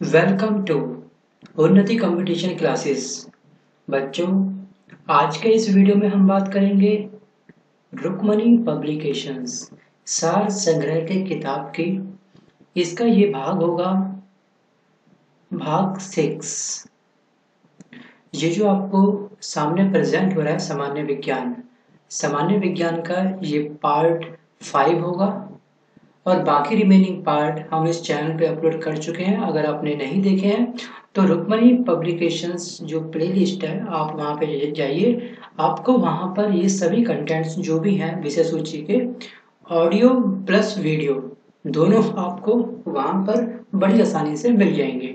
Welcome to उन्नति competition classes. बच्चों, आज के इस वीडियो में हम बात करेंगे रुक्मणी पब्लिकेशंस सार संग्रह के किताब की। इसका ये भाग होगा भाग 6। ये जो आपको सामने प्रेजेंट हो रहा है सामान्य विज्ञान का ये पार्ट 5 होगा और बाकी रिमेनिंग पार्ट हम इस चैनल पे अपलोड कर चुके हैं। अगर आपने नहीं देखे हैं तो रुक्मणी पब्लिकेशंस जो प्लेलिस्ट है आप वहाँ पे जाइए, आपको वहाँ पर ये सभी कंटेंट्स जो भी हैं विषय सूची के ऑडियो प्लस वीडियो दोनों आपको वहाँ पर बड़ी आसानी से मिल जाएंगे।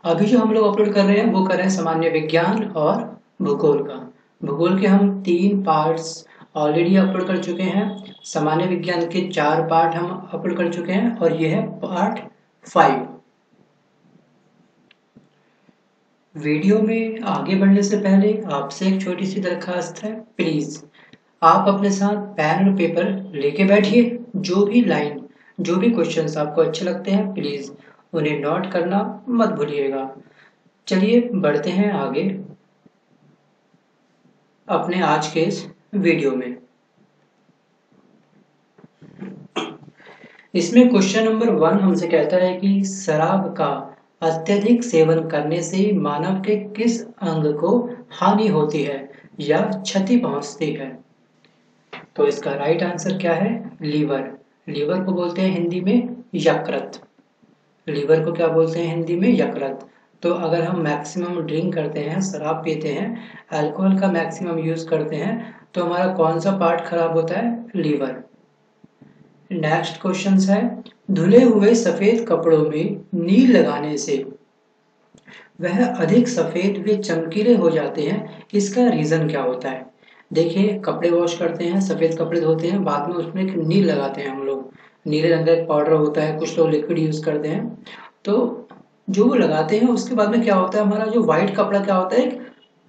अभी जो हम लोग अपलोड कर रहे हैं वो कर रहे हैं सामान्य विज्ञान और भूगोल का। भूगोल के हम 3 पार्ट्स ऑलरेडी अपलोड कर चुके हैं। सामान्य विज्ञान के 4 पार्ट हम अपलोड कर चुके हैं और ये है पार्ट 5। वीडियो में आगे बढ़ने से पहले आपसे एक छोटी सी दरखास्त है, प्लीज आप अपने साथ पेन और पेपर लेके बैठिए। जो भी क्वेश्चंस आपको अच्छे लगते हैं प्लीज उन्हें नोट करना मत भूलिएगा। चलिए बढ़ते हैं आगे अपने आज के इस वीडियो में। इसमें क्वेश्चन नंबर 1 हमसे कहता है कि शराब का अत्यधिक सेवन करने से मानव के किस अंग को हानि होती है या क्षति पहुंचती है। तो इसका राइट आंसर क्या है? लीवर। लीवर को बोलते हैं हिंदी में यकृत। लीवर को क्या बोलते हैं हिंदी में? यकृत। तो अगर हम मैक्सिमम ड्रिंक करते हैं, शराब पीते हैं, अल्कोहल का मैक्सिमम यूज करते हैं तो हमारा कौन सा पार्ट खराब होता है? लीवर। नेक्स्ट क्वेश्चन है, धुले हुए सफेद कपड़ों में नील लगाने से वह अधिक सफेद व चमकीले हो जाते हैं, इसका रीजन क्या होता है? देखिए, कपड़े वॉश करते हैं, सफेद कपड़े धोते हैं, बाद में उसमें एक नील लगाते हैं हम लोग। नीले रंग का एक पाउडर होता है, कुछ लोग लिक्विड यूज करते हैं। तो जो वो लगाते हैं उसके बाद में क्या होता है, हमारा जो व्हाइट कपड़ा क्या होता है,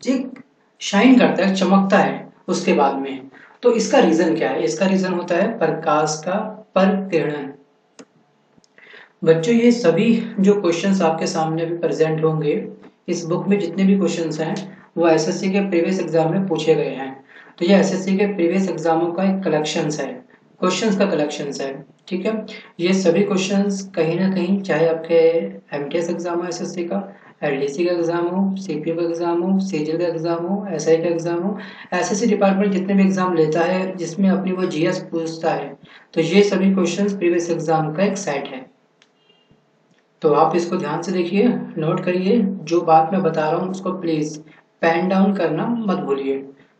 एक शाइन करता है, चमकता है उसके बाद में। तो इसका रीजन क्या है? इसका रीजन होता है प्रकाश का परकिरण। बच्चों, ये सभी जो क्वेश्चंस आपके सामने भी प्रेजेंट होंगे, इस बुक में जितने भी क्वेश्चंस हैं वो एसएससी के प्रीवियस एग्जाम में पूछे गए हैं। तो ये एसएससी के प्रीवियस एग्जामों का एक कलेक्शंस है, क्वेश्चंस का कलेक्शंस है। ठीक है, ये सभी क्वेश्चंस कहीं ना कहीं, चाहे आपके एमटीएस एग्जाम हो, एसएससी का, एलडीसी का एग्जाम हो, सीपीयू का एग्जाम हो, सीजीएल का एग्जाम हो, एसआई का एग्जाम हो, एसएससी डिपार्टमेंट जितने भी एग्जाम लेता है जिसमें अपनी वो जीएस पूछता है, तो ये सभी क्वेश्चंस प्रीवियस एग्जाम का एक सेट है। तो आप इसको ध्यान से देखिए, नोट करिए, जो बात मैं बता रहा हूँ उसको प्लीज पेन डाउन करना मत भूलिए।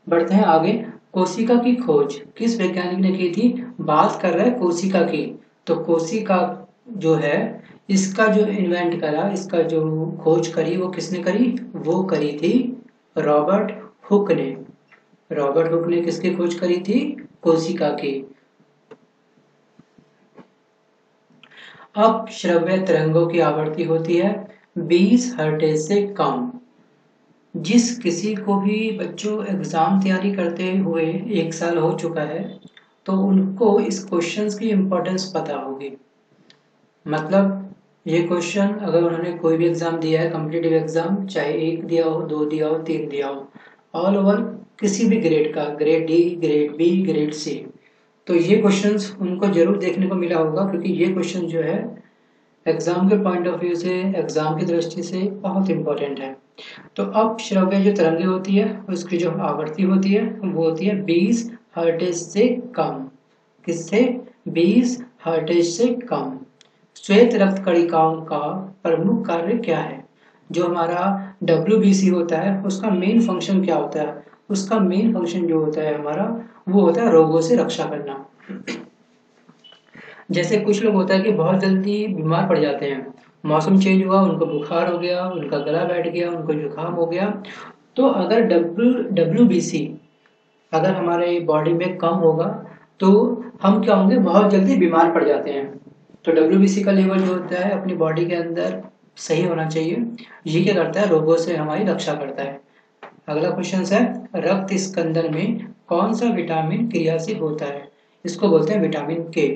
बढ़ते हैं आगे। कोशिका की खोज किस वैज्ञानिक ने की थी? बात कर रहा है कोशिका की। तो कोशिका जो है, इसका जो इन्वेंट करा, इसका जो खोज करी, वो किसने करी? वो करी थी रॉबर्ट हुक ने। रॉबर्ट हुक ने किसकी खोज करी थी? कोशिका की। अब श्रव्य तरंगों की आवृत्ति होती है 20 हर्ट्ज से कम। जिस किसी को भी बच्चों एग्जाम तैयारी करते हुए 1 साल हो चुका है तो उनको इस क्वेश्चंस की इम्पोर्टेंस पता होगी। मतलब ये क्वेश्चन अगर उन्होंने कोई भी एग्जाम दिया है, कॉम्पिटिटिव एग्जाम, चाहे 1 दिया हो, 2 दिया हो, 3 दिया हो, ऑल ओवर किसी भी ग्रेड का, grade D, grade B, grade C, तो ये क्वेश्चंस उनको जरूर देखने को मिला होगा, क्योंकि ये क्वेश्चन जो है एग्जाम के पॉइंट ऑफ व्यू से, एग्जाम की दृष्टि से बहुत इंपॉर्टेंट है। तो अब श्रव्य जो तरंगे होती है उसकी जो आवृत्ति होती है वो होती है 20 हर्ट्ज से कम। किससे? 20 हर्ट्ज से कम। श्वेत रक्त कणिकाओं का प्रमुख कार्य क्या है? जो हमारा WBC होता है उसका मेन फंक्शन क्या होता है? उसका मेन फंक्शन जो होता है हमारा, वो होता है रोगों से रक्षा करना। जैसे कुछ लोग होता है कि बहुत जल्दी बीमार पड़ जाते हैं, मौसम चेंज हुआ, उनको बुखार हो गया, उनका गला बैठ गया, उनको जुकाम हो गया, तो अगर WBC अगर हमारे बॉडी में कम होगा तो हम क्या होंगे? बहुत जल्दी बीमार पड़ जाते हैं। तो WBC का लेवल जो होता है अपनी बॉडी के अंदर सही होना चाहिए। ये क्या करता है? रोगों से हमारी रक्षा करता है। अगला क्वेश्चन है, रक्त स्कंदन में कौन सा विटामिन क्रियाशील होता है? इसको बोलते हैं विटामिन के।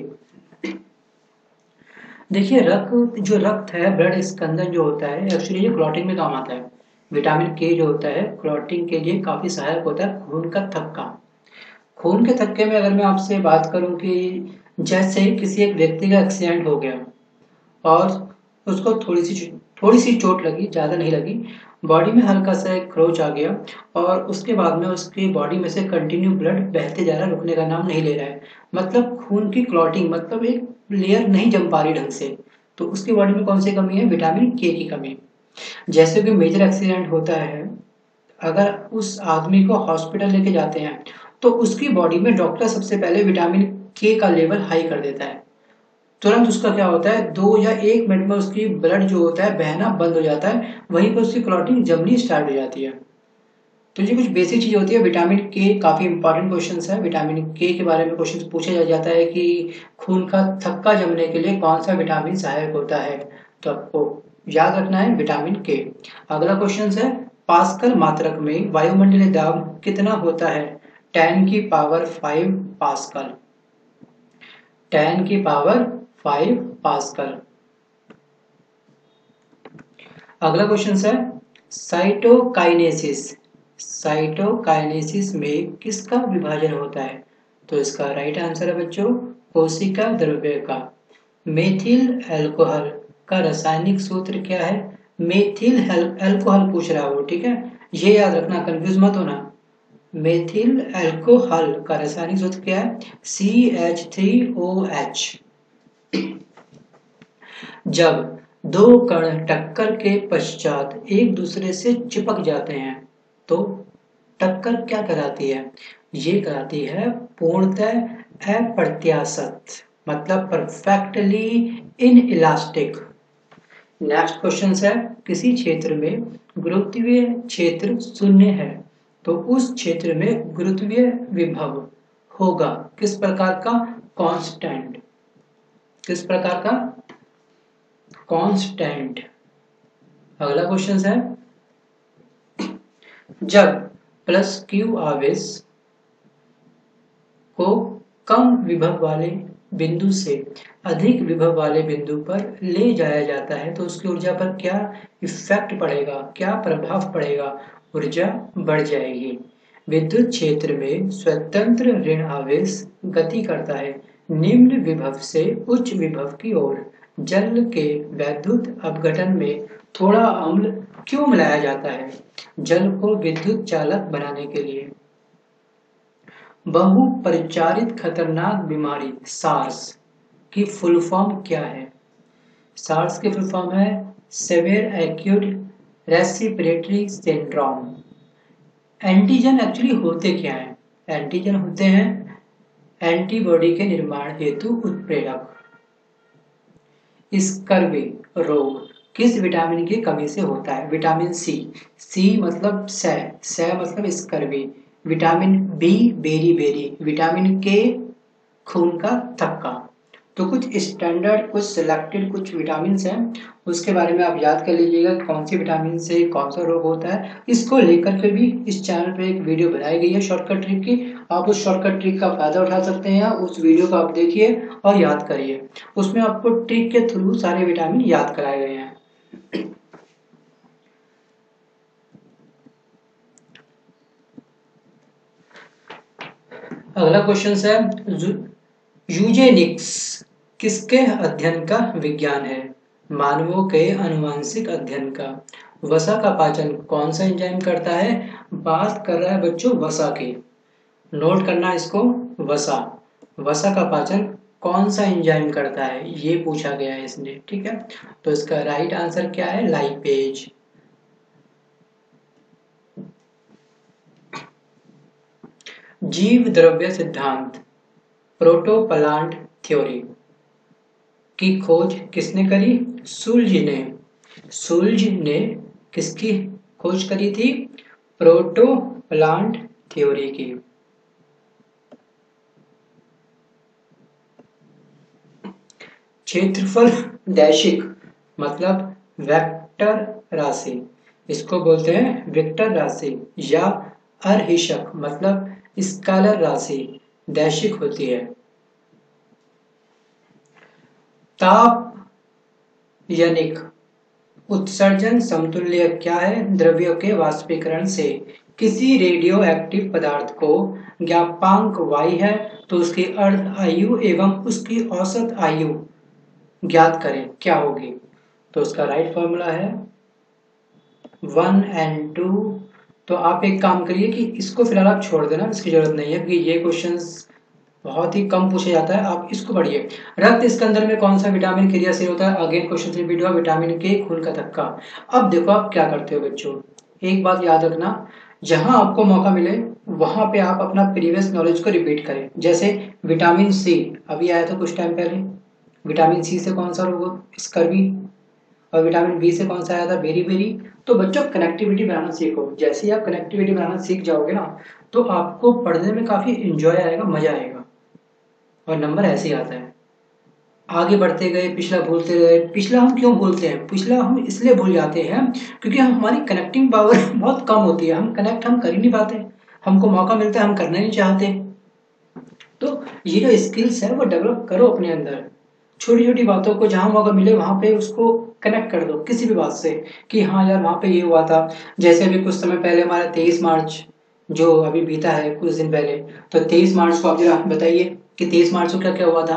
देखिए रक्त है, ब्लड इसके अंदर जो होता है एक्चुअली ये क्लॉटिंग में काम आता है। विटामिन के जो होता है क्लॉटिंग के लिए काफी सहायक होता है। खून का थक्का, खून के थक्के में अगर मैं आपसे बात करूं कि जैसे किसी एक व्यक्ति का एक्सीडेंट हो गया और उसको थोड़ी सी चोट लगी, ज़्यादा नहीं लगी, बॉडी में हल्का सा एक खरोच आ गया और उसके बाद में उसकी बॉडी में से कंटिन्यू ब्लड बहते जा रहा है, रुकने का नाम नहीं ले रहा है। मतलब खून की क्लॉटिंग, मतलब एक लेयर नहीं जम पा रही ढंग से, तो उसकी बॉडी में कौन सी कमी है? विटामिन के की कमी। जैसे कि मेजर एक्सीडेंट होता है, अगर उस आदमी को हॉस्पिटल लेके जाते हैं तो उसकी बॉडी में डॉक्टर सबसे पहले विटामिन के का लेवल हाई कर देता है। तुरंत उसका क्या होता है, 2 या 1 मिनट में उसकी ब्लड जो होता है बहना बंद हो जाता है, वहीं पर उसकी क्लॉटिंग जमनी स्टार्ट हो जाती है। तो ये कुछ बेसिक चीज होती है। विटामिन के काफी इंपॉर्टेंट क्वेश्चन है। विटामिन के के बारे में क्वेश्चन पूछा जाता है कि खून का थक्का जमने के लिए कौन सा विटामिन सहायक होता है, तो आपको याद रखना है विटामिन के। अगला क्वेश्चन है, पास्कल मात्रक में वायुमंडलीय दाब कितना होता है? 10⁵ पास्कल। 10⁵ पास्कल। अगला क्वेश्चन है, साइटोकाइनेसिस। साइटोकाइनेसिस में किसका विभाजन होता है? तो इसका राइट आंसर है बच्चों, कोशिका द्रव्य का। मेथिल अल्कोहल का रासायनिक सूत्र क्या है? मेथिल अल्कोहल पूछ रहा है वो, ठीक है, ये याद रखना, कंफ्यूज मत होना। मेथिल अल्कोहल का रासायनिक सूत्र क्या है? CH3OH। जब दो कण टक्कर के पश्चात एक दूसरे से चिपक जाते हैं तो टक्कर क्या कहलाती है? ये कहलाती है पूर्णतः अप्रत्याशित, मतलब perfectly in elastic. Next question है, किसी क्षेत्र में गुरुत्वीय क्षेत्र 0 है तो उस क्षेत्र में गुरुत्वीय विभव होगा किस प्रकार का? कांस्टेंट। किस प्रकार का? कांस्टेंट। अगला क्वेश्चन है, जब +q आवेश को कम विभव वाले बिंदु से अधिक विभव वाले बिंदु पर ले जाया जाता है तो उसकी ऊर्जा पर क्या इफेक्ट पड़ेगा, क्या प्रभाव पड़ेगा? ऊर्जा बढ़ जाएगी। विद्युत क्षेत्र में स्वतंत्र ऋण आवेश गति करता है निम्न विभव से उच्च विभव की ओर। जल के वैद्युत अपघटन में थोड़ा अम्ल क्यों मिलाया जाता है? जल को विद्युत चालक बनाने के लिए। बहुपरिचारित खतरनाक बीमारी सार्स की फुल फॉर्म क्या है? सार्स की फुल फॉर्म है severe acute respiratory syndrome. Antigen actually होते क्या है? एंटीजन होते हैं एंटीबॉडी के निर्माण हेतु उत्प्रेरक। स्कर्वी रोग किस विटामिन की कमी से होता है? विटामिन सी। सी मतलब सै मतलब scurvy. Vitamin B beriberi. Vitamin K खून का थक्का। तो कुछ स्टैंडर्ड, कुछ सिलेक्टेड कुछ विटामिन हैं, उसके बारे में आप याद कर लीजिएगा कौन सी विटामिन से कौन सा रोग होता है। इसको लेकर के भी इस चैनल पे एक वीडियो बनाई गई है शॉर्टकट ट्रिक की। आप उस शॉर्टकट ट्रिक का फायदा उठा सकते हैं, उस वीडियो को आप देखिए और याद करिए। उसमें आपको ट्रिक के थ्रू सारे विटामिन याद कराए गए हैं। अगला क्वेश्चन है, यूजेनिक्स किसके अध्ययन का विज्ञान है? मानवों के अनुवांशिक अध्ययन का। वसा का पाचन कौन सा एंजाइम करता है? बात कर रहा है बच्चों वसा की, नोट करना इसको। वसा, वसा का पाचन कौन सा एंजाइम करता है ये पूछा गया है इसने, ठीक है। तो इसका राइट आंसर क्या है? लाइपेज। जीव द्रव्य सिद्धांत प्रोटोप्लांट थ्योरी की खोज किसने करी? सुल्ज ने किसकी खोज करी थी? प्रोटोप्लांट थ्योरी की। क्षेत्रफल दैशिक मतलब वेक्टर राशि, इसको बोलते हैं वेक्टर राशि, या अर्हिषक मतलब स्केलर राशि दैशिक होती है। ताप यानिक उत्सर्जन समतुल्य क्या है? द्रव्यों के वाष्पीकरण से। किसी रेडियो एक्टिव पदार्थ को ज्ञापांक y है तो उसकी अर्ध आयु एवं उसकी औसत आयु ज्ञात करें, क्या होगी? तो उसका राइट फॉर्मूला है 1n2। तो आप एक काम करिए कि इसको फिलहाल आप छोड़ देना, इसकी जरूरत नहीं है क्योंकि ये क्वेश्चंस बहुत ही कम पूछा जाता है। आप इसको पढ़िए। रक्त इसके अंदर में कौन सा विटामिन क्रियाशील होता है? अगेन क्वेश्चन 3 विटामिन के, खून का थक्का। अब देखो आप क्या करते हो बच्चों, एक बात याद रखना, जहां आपको मौका मिले वहां पे आप अपना प्रीवियस नॉलेज को रिपीट करें। जैसे विटामिन सी अभी आया था कुछ टाइम पहले, विटामिन सी से कौन सा रोग? स्कर्वी। और विटामिन बी से कौन सा आया था? Beriberi. तो बच्चों कनेक्टिविटी बनाना सीखो। जैसे ही आप कनेक्टिविटी बनाना सीख जाओगे ना तो आपको पढ़ने में काफी इंजॉय आएगा, मजा आएगा और नंबर ऐसे ही आता है। आगे बढ़ते गए पिछला भूलते गए। पिछला हम क्यों भूलते हैं? पिछला हम इसलिए भूल जाते हैं क्योंकि हमारी कनेक्टिंग पावर बहुत कम होती है, हम कनेक्ट कर ही नहीं पाते, हमको मौका मिलता है हम करना नहीं चाहते। तो ये जो स्किल्स है वो डेवलप करो अपने अंदर। छोटी छोटी बातों को जहां मौका मिले वहां पे उसको कनेक्ट कर दो किसी भी बात से कि हाँ यार वहां पे ये हुआ था। जैसे अभी कुछ समय पहले हमारा 23 मार्च जो अभी बीता है कुछ दिन पहले, तो 23 मार्च को आप जरा बताइए कि 23 मार्च को क्या क्या हुआ था।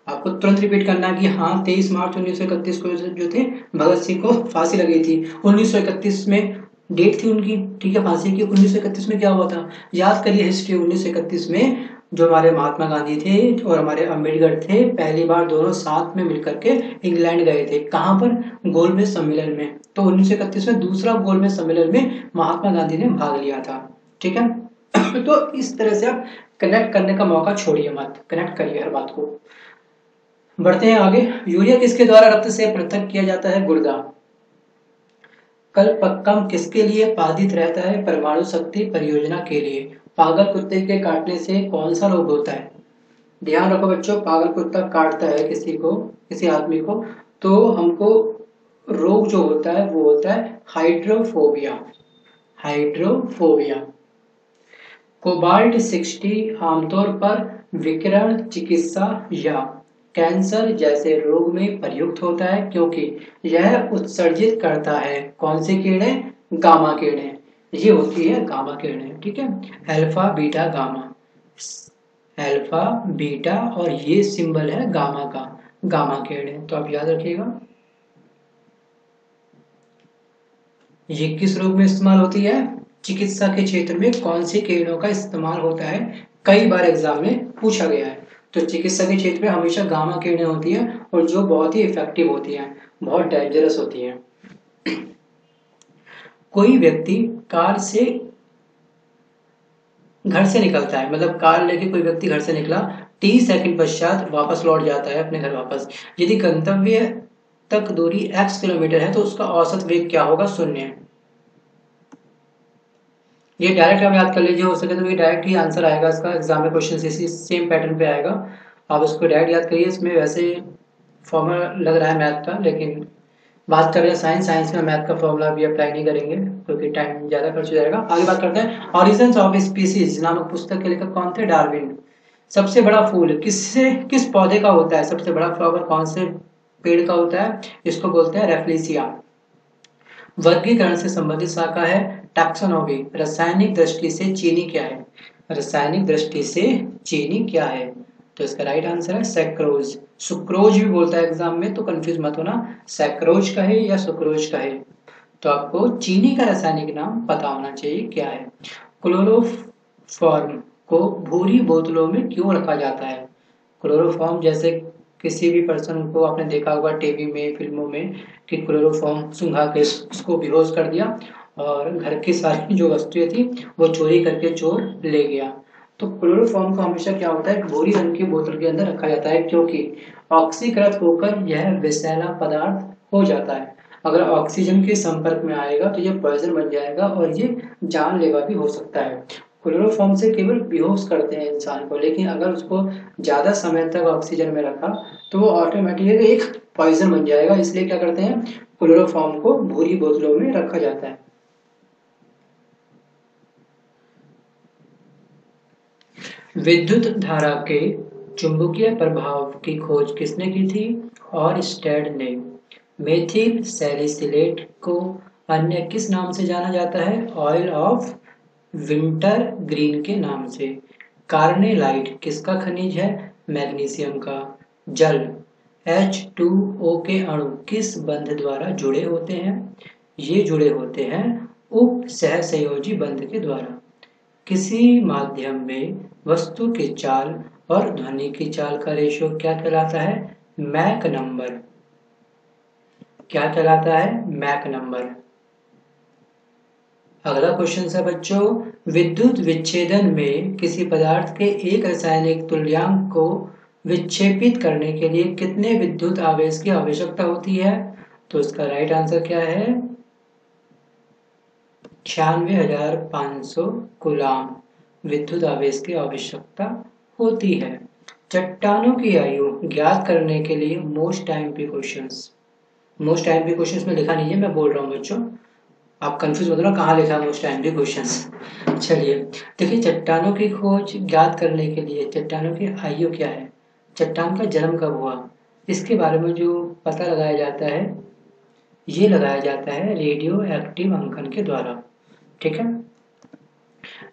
आपको तुरंत रिपीट करना है कि हाँ 23 मार्च 1931 को जो थे भगत सिंह को फांसी लगी थी। 1931 में डेट थी उनकी, ठीक है, फांसी की। 1931 में क्या हुआ था याद करिए हिस्ट्री। 1931 में जो हमारे महात्मा गांधी थे और हमारे अम्बेडकर थे, पहली बार दोनों साथ में मिलकर के इंग्लैंड गए थे। कहां पर? गोलमेज सम्मेलन में। तो 1931 में दूसरा गोलमेज सम्मेलन में महात्मा गांधी ने भाग लिया था, ठीक है। तो इस तरह से आप कनेक्ट करने का मौका छोड़िए मत, कनेक्ट करिए हर बात को। बढ़ते हैं आगे। यूरिया किसके द्वारा रक्त से पृथक किया जाता है? गुर्दा। कल्पक्कम किसके लिए बाधित रहता है? परमाणु शक्ति परियोजना के लिए। पागल कुत्ते के काटने से कौन सा रोग होता है? ध्यान रखो बच्चों, पागल कुत्ता काटता है किसी को, किसी आदमी को, तो हमको रोग जो होता है वो होता है हाइड्रोफोबिया। हाइड्रोफोबिया। कोबाल्ट 60 आमतौर पर विकिरण चिकित्सा या कैंसर जैसे रोग में प्रयुक्त होता है क्योंकि यह उत्सर्जित करता है कौन से किरणें? गामा किरणें। ये होती है गामा किरणें, ठीक है, alpha beta gamma. Alpha beta और ये सिंबल है गामा का, गामा किरणें, तो आप याद रखिएगा। ये किस रोग में इस्तेमाल होती है? चिकित्सा के क्षेत्र में कौन सी किरणों का इस्तेमाल होता है? कई बार एग्जाम में पूछा गया है। तो चिकित्सा के क्षेत्र में हमेशा गामा किरणें होती है और जो बहुत ही इफेक्टिव होती है, बहुत डेंजरस होती है। कोई व्यक्ति कार से घर से निकलता है, मतलब कार लेके कोई व्यक्ति घर से निकला, 30 सेकंड पश्चात वापस लौट जाता है अपने घर वापस। यदि गंतव्य तक दूरी x किलोमीटर है तो उसका औसत वेग क्या होगा? 0। ये डायरेक्ट आप याद कर लीजिए, हो सके तो ये डायरेक्ट ही आंसर आएगा इसका, एग्जाम में क्वेश्चन इसी सेम पैटर्न पे आएगा। आप उसको डायरेक्ट याद करिए। इसमें वैसे फॉर्मूला लग रहा है मैथ का, लेकिन बात कर रहे हैं साइंस में मैथ का फॉर्मूला भी अप्लाई नहीं करेंगे क्योंकि टाइम ज्यादा खर्च हो जाएगा। आगे बात करते हैं। ऑरिजिन्स ऑफ स्पीसीज नामक पुस्तक के लेखक कौन थे? डार्विन। सबसे बड़ा फूल किस पौधे का होता है? सबसे बड़ा फ्लावर कौन से पेड़ का होता है? इसको बोलते हैं रेफ्लिसिया। वर्गीकरण से संबंधित शाखा है टैक्सोनॉमी। रासायनिक दृष्टि से चीनी क्या है? रासायनिक दृष्टि से चीनी क्या है? तो इसका राइट आंसर है सैक्रोज। सुक्रोज भी बोलता है एग्जाम में, तो कंफ्यूज मत होना, सैक्रोज का है या सुक्रोज का है। तो आपको चीनी का रासायनिक नाम पता होना चाहिए क्या है। क्लोरोफॉर्म को भूरी बोतलों में क्यों रखा जाता है? क्लोरोफॉर्म जैसे किसी भी पर्सन को आपने देखा होगा टीवी में, फिल्मों में, कि क्लोरोफॉर्म सुंघा के उसको बेहोश कर दिया और घर की सारी जो वस्तुएं थी वो चोरी करके चोर ले गया। तो क्लोरोफॉर्म को हमेशा क्या होता है? भूरी रंग की बोतल के अंदर रखा जाता है क्योंकि ऑक्सीकृत होकर यह विषैला पदार्थ हो जाता है। अगर ऑक्सीजन के संपर्क में आएगा तो ये पॉइजन बन जाएगा और ये जानलेवा भी हो सकता है। क्लोरोफॉर्म से केवल बेहोश करते हैं इंसान को, लेकिन अगर उसको ज्यादा समय तक ऑक्सीजन में रखा तो वो ऑटोमेटिकली एक पॉइजन बन जाएगा। इसलिए क्या करते हैं? क्लोरोफॉर्म को भूरी बोतलों में रखा जाता है। विद्युत धारा के चुंबकीय प्रभाव की खोज किसने की थी? ऑरस्टेड ने। मेथिल सैलिसिलेट को अन्य किस नाम से जाना जाता है? ऑयल ऑफ विंटर ग्रीन के नाम से। कार्नेलाइट किसका खनिज है? मैग्नीशियम का। जल H2O के अणु किस बंध द्वारा जुड़े होते हैं? ये जुड़े होते हैं उप सहसंयोजी बंध के द्वारा। किसी माध्यम में वस्तु की चाल और ध्वनि की चाल का रेशियो क्या कहलाता है? Mach number. क्या कहलाता है? Mach number. अगला क्वेश्चन है बच्चों, विद्युत विच्छेदन में किसी पदार्थ के एक रासायनिक तुल्यांक को विक्षेपित करने के लिए कितने विद्युत आवेश की आवश्यकता होती है? तो इसका राइट आंसर क्या है? 96,500 कूलाम विद्युत आवेश की आवश्यकता होती है। चट्टानों की आयु ज्ञात करने के लिए मोस्ट टाइम क्वेश्चंस में लिखा नहीं है, मैं बोल रहा हूँ बच्चों, आप कंफ्यूज मत होना कहाँ लिखा है मोस्ट टाइम क्वेश्चंस। चलिए देखिए, चट्टानों की खोज ज्ञात करने के लिए चट्टानों की आयु क्या है, चट्टान का जन्म कब हुआ, इसके बारे में जो पता लगाया जाता है ये लगाया जाता है रेडियो एक्टिव अंकन के द्वारा। ठीक है,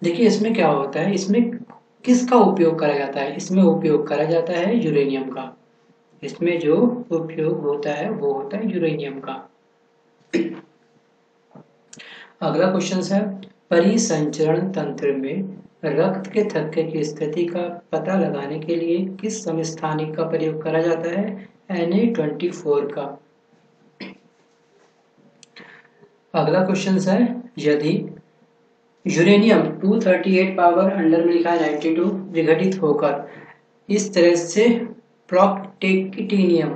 देखिए इसमें क्या होता है, इसमें किसका उपयोग करा जाता है? इसमें उपयोग करा जाता है यूरेनियम का। इसमें जो उपयोग होता है वो होता है यूरेनियम का। अगला क्वेश्चन है, परिसंचरण तंत्र में रक्त के थक्के की स्थिति का पता लगाने के लिए किस समस्थानिक का प्रयोग करा जाता है? Na24 का। अगला क्वेश्चन है, यदि यूरेनियम 238 पावर अंडर में लिखा है 92 विघटित होकर इस तरह से प्रोटैक्टिनियम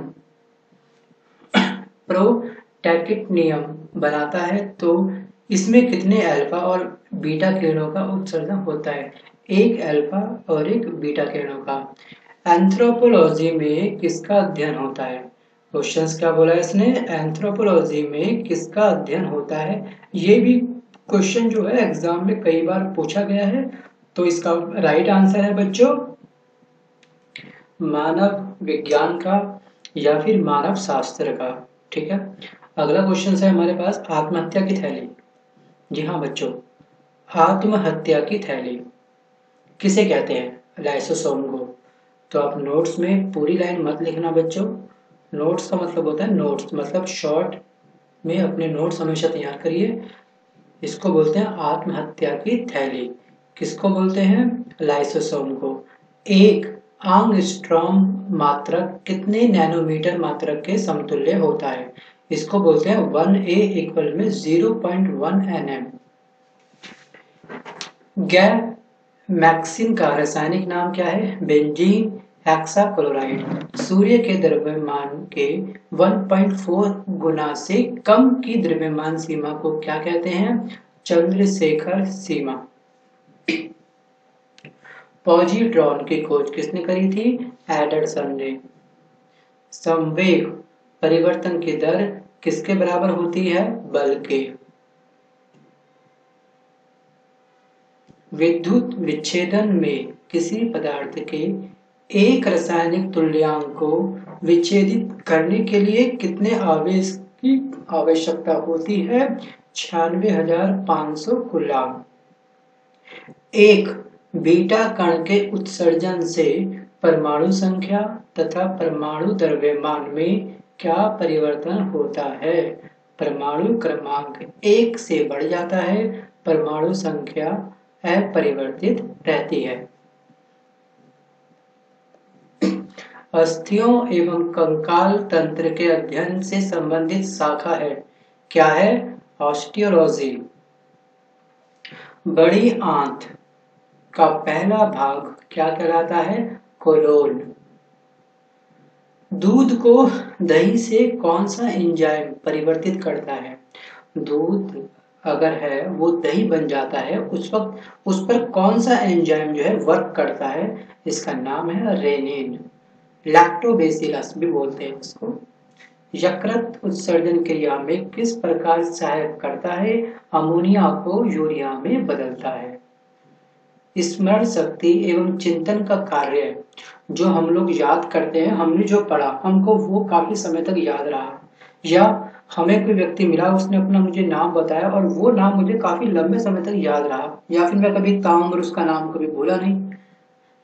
बनाता है तो इसमें कितने अल्फा और बीटा किरणों का उत्सर्जन होता है? एक अल्फा और एक बीटा किरणों का। एंथ्रोपोलॉजी में किसका अध्ययन होता है? क्वेश्चंस क्या बोला है इसने? एंथ्रोपोलॉजी में किसका अध्ययन होता है? ये भी क्वेश्चन जो है एग्जाम में कई बार पूछा गया है, तो इसका राइट आंसर है बच्चों मानव विज्ञान का या फिर मानव शास्त्र का। ठीक है, अगला क्वेश्चन है हमारे पास, आत्महत्या की थैली। जी हाँ बच्चों, आत्महत्या की थैली किसे कहते हैं? लाइसोसोम को। तो आप नोट्स में पूरी लाइन मत लिखना बच्चों, नोट्स का मतलब होता है नोट्स मतलब शॉर्ट में अपने नोट्स हमेशा तैयार करिए। इसको बोलते हैं आत्महत्या की थैली। किसको बोलते हैं? लाइसोसोम को। एक एंगस्ट्रॉम मात्रक कितने नैनोमीटर मात्रक के समतुल्य होता है? इसको बोलते हैं 1A इक्वल में 0.1 nm। गैमेक्सिन का रासायनिक नाम क्या है? Benzene hexachloride. सूर्य के द्रव्यमान के 1.4 गुना से कम की द्रव्यमान सीमा को क्या कहते हैं? चंद्रशेखर सीमा। पॉजिट्रॉन की खोज किसने करी थी? एडरसन ने। संवेग परिवर्तन की दर किसके बराबर होती है? बल के। विद्युत विच्छेदन में किसी पदार्थ के एक रासायनिक तुल्यांक को विच्छेदित करने के लिए कितने आवेश की आवश्यकता होती है? 96,500 कूलाम। एक बीटा कण के उत्सर्जन से परमाणु संख्या तथा परमाणु द्रव्यमान में क्या परिवर्तन होता है? परमाणु क्रमांक 1 से बढ़ जाता है, परमाणु संख्या अपरिवर्तित रहती है। अस्थियों एवं कंकाल तंत्र के अध्ययन से संबंधित शाखा है, क्या है? ऑस्टियोलॉजी। बड़ी आंत का पहला भाग क्या कहलाता है? कोलोन। दूध को दही से कौन सा एंजाइम परिवर्तित करता है? दूध अगर है वो दही बन जाता है, उस वक्त उस पर कौन सा एंजाइम जो है वर्क करता है? इसका नाम है रेनिन। लैक्टोबैसिलस भी बोलते हैं उसको। यकृत उत्सर्जन क्रिया में किस प्रकार सहायक करता है? अमोनिया को यूरिया में बदलता है। स्मरण शक्ति एवं चिंतन का कार्य जो हम लोग याद करते हैं, हमने जो पढ़ा हमको वो काफी समय तक याद रहा, या हमें कोई व्यक्ति मिला, उसने अपना मुझे नाम बताया और वो नाम मुझे काफी लंबे समय तक याद रहा, या फिर मैं कभी ताउम्र उसका नाम कभी भूला नहीं,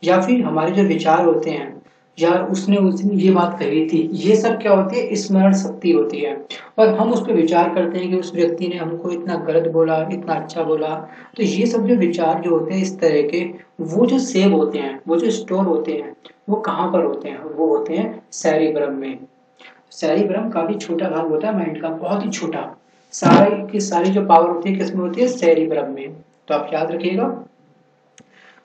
या फिर हमारे जो विचार होते हैं, यार उसने उस दिन ये बात कही थी, ये सब क्या होती है, स्मरण शक्ति होती है। और हम उस पर विचार करते हैं कि उस व्यक्ति ने हमको इतना गलत बोला, इतना अच्छा बोला। तो ये सब जो विचार जो होते हैं इस तरह के, वो जो सेव होते हैं, वो जो स्टोर होते हैं, वो कहाँ पर होते हैं, वो होते हैं सेरिब्रम में। सेरिब्रम काफी छोटा भाग होता है माइंड का, बहुत ही छोटा। सारी की सारी जो पावर होती है किसमें होती है, सेरिब्रम में। तो आप याद रखिएगा,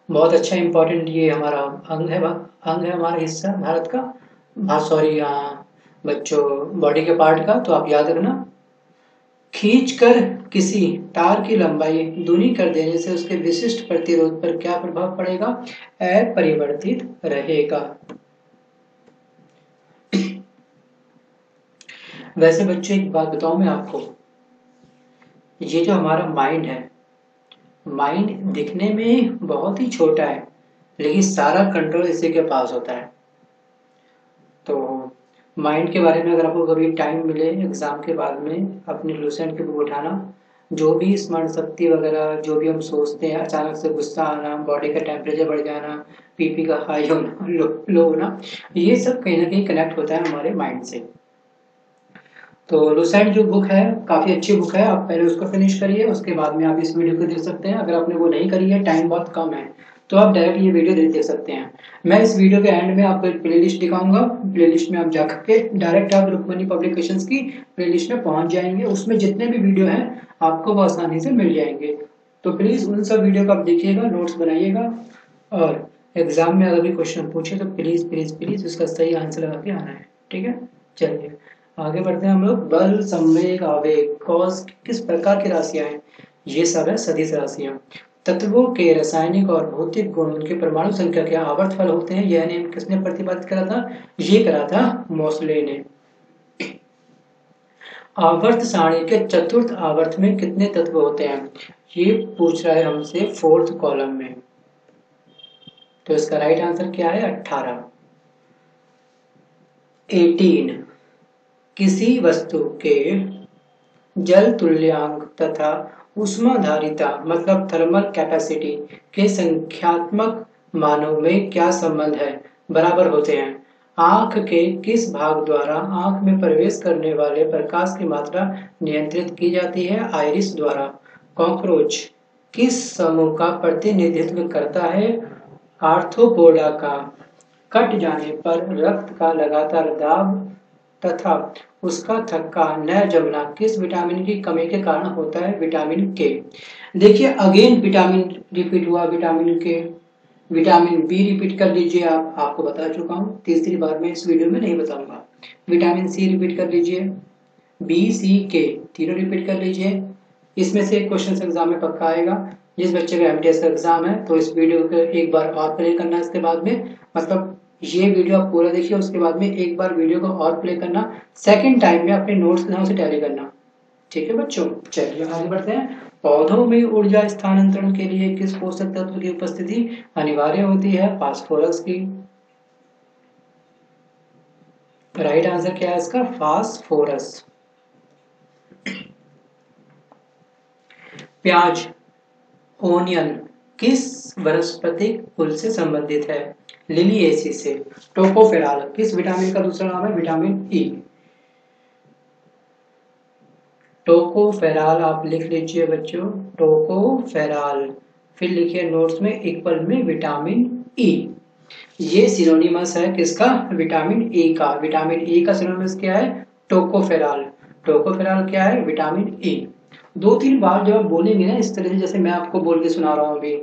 बहुत अच्छा इंपॉर्टेंट ये हमारा अंग है हमारा हिस्सा भारत का, सॉरी बच्चों, बॉडी के पार्ट का। तो आप याद रखना, खींचकर किसी तार की लंबाई दूनी कर देने से उसके विशिष्ट प्रतिरोध पर क्या प्रभाव पड़ेगा, अपरिवर्तित रहेगा। वैसे बच्चों एक बात बताऊं मैं आपको, ये जो हमारा माइंड है, माइंड दिखने में बहुत ही छोटा है, लेकिन सारा कंट्रोल इसी के पास होता है। तो माइंड के बारे में अगर आपको कभी टाइम मिले एग्जाम के बाद में, अपनी लूसेंट की बुक उठाना, जो भी स्मरण शक्ति वगैरह, जो भी हम सोचते हैं, अचानक से गुस्सा आना, बॉडी का टेम्परेचर बढ़ जाना, बीपी का हाई होना, लो होना, ये सब कहीं ना कहीं कनेक्ट होता है हमारे माइंड से। तो लूसेंट जो बुक है काफी अच्छी बुक है, आप पहले उसको फिनिश करिए, उसके बाद में आप इस वीडियो को देख सकते हैं। अगर आपने वो नहीं करी है, टाइम बहुत कम है, तो आप डायरेक्ट ये वीडियो देख सकते हैं। मैं इस वीडियो के एंड में आपको एक प्लेलिस्ट दिखाऊंगा, प्लेलिस्ट में आप जाकर के डायरेक्ट आप रुक्मणी पब्लिकेशंस की प्लेलिस्ट में पहुंच जाएंगे। उसमें जितने भी वीडियो हैं आपको वो आसानी से मिल जाएंगे। तो प्लीज उन सब वीडियो को आप देखिएगा, नोट्स बनाइएगा, और एग्जाम में अगर भी क्वेश्चन पूछे तो प्लीज प्लीज प्लीज उसका सही आंसर लगा के आना है, ठीक है। चलिए आगे बढ़ते हैं हम लोग। बल, संवेग, आवेग, कॉज किस प्रकार की राशियां हैं, ये सब है सदिश राशियां। तत्वों के रासायनिक और भौतिक गुण, उनके परमाणु संख्या के आवर्तफल होते हैं। यह नियम किसने प्रतिपादित करा था, ये करा था मोसले ने। आवर्त सारणी के चतुर्थ आवर्त में कितने तत्व होते हैं, ये पूछ रहा है हमसे फोर्थ कॉलम में। तो इसका राइट आंसर क्या है, 18। 18, किसी वस्तु के जल तुल्यांक तथा ऊष्माधारिता मतलब थर्मल कैपेसिटी के संख्यात्मक मानों में क्या संबंध है, बराबर होते हैं। आंख के किस भाग द्वारा आंख में प्रवेश करने वाले प्रकाश की मात्रा नियंत्रित की जाती है, आइरिस द्वारा। कॉकरोच किस समूह का प्रतिनिधित्व करता है, आर्थ्रोपोडा का। कट जाने पर रक्त का लगातार दाब तथा उसका थक्का न जमना किस विटामिन की कमी के कारण होता है, विटामिन के। देखिए अगेन विटामिन रिपीट हुआ, विटामिन के। विटामिन बी रिपीट कर लीजिए, आप, आपको बता चुका हूँ, तीसरी बार में इस वीडियो में नहीं बताऊंगा। विटामिन सी रिपीट कर लीजिए, बी सी के तीनों रिपीट कर लीजिए। इसमें से क्वेश्चन एग्जाम में पक्का आएगा। जिस बच्चे का एमटीएस का एग्जाम है तो इस वीडियो को एक बार और प्ले करना, इसके बाद में मतलब ये वीडियो आप पूरा देखिए, उसके बाद में एक बार वीडियो को और प्ले करना, सेकंड टाइम में अपने नोट्स के नाम से टैली करना, ठीक है बच्चों। चलिए आगे बढ़ते हैं। पौधों में ऊर्जा स्थानांतरण के लिए किस पोषक तत्व की उपस्थिति अनिवार्य होती है, फास्फोरस की। राइट आंसर क्या है इसका, फास्फोरस। प्याज, ओनियन किस वनस्पतिक कुल से संबंधित है, लिलिएसी से। टोकोफेराल किस विटामिन का दूसरा नाम है, विटामिन ई। टोकोफेराल आप लिख लीजिए बच्चों, टोकोफेराल, फिर लिखिए नोट्स में इक्वल में विटामिन ई। ये सिनोनिमस है किसका, विटामिन ए का। विटामिन ए का सिनोनिमस क्या है, टोकोफेराल। टोकोफेराल क्या है, विटामिन ए। दो तीन बार जब आप बोलेंगे ना इस तरह से, जैसे मैं आपको बोल के सुना रहा हूँ अभी,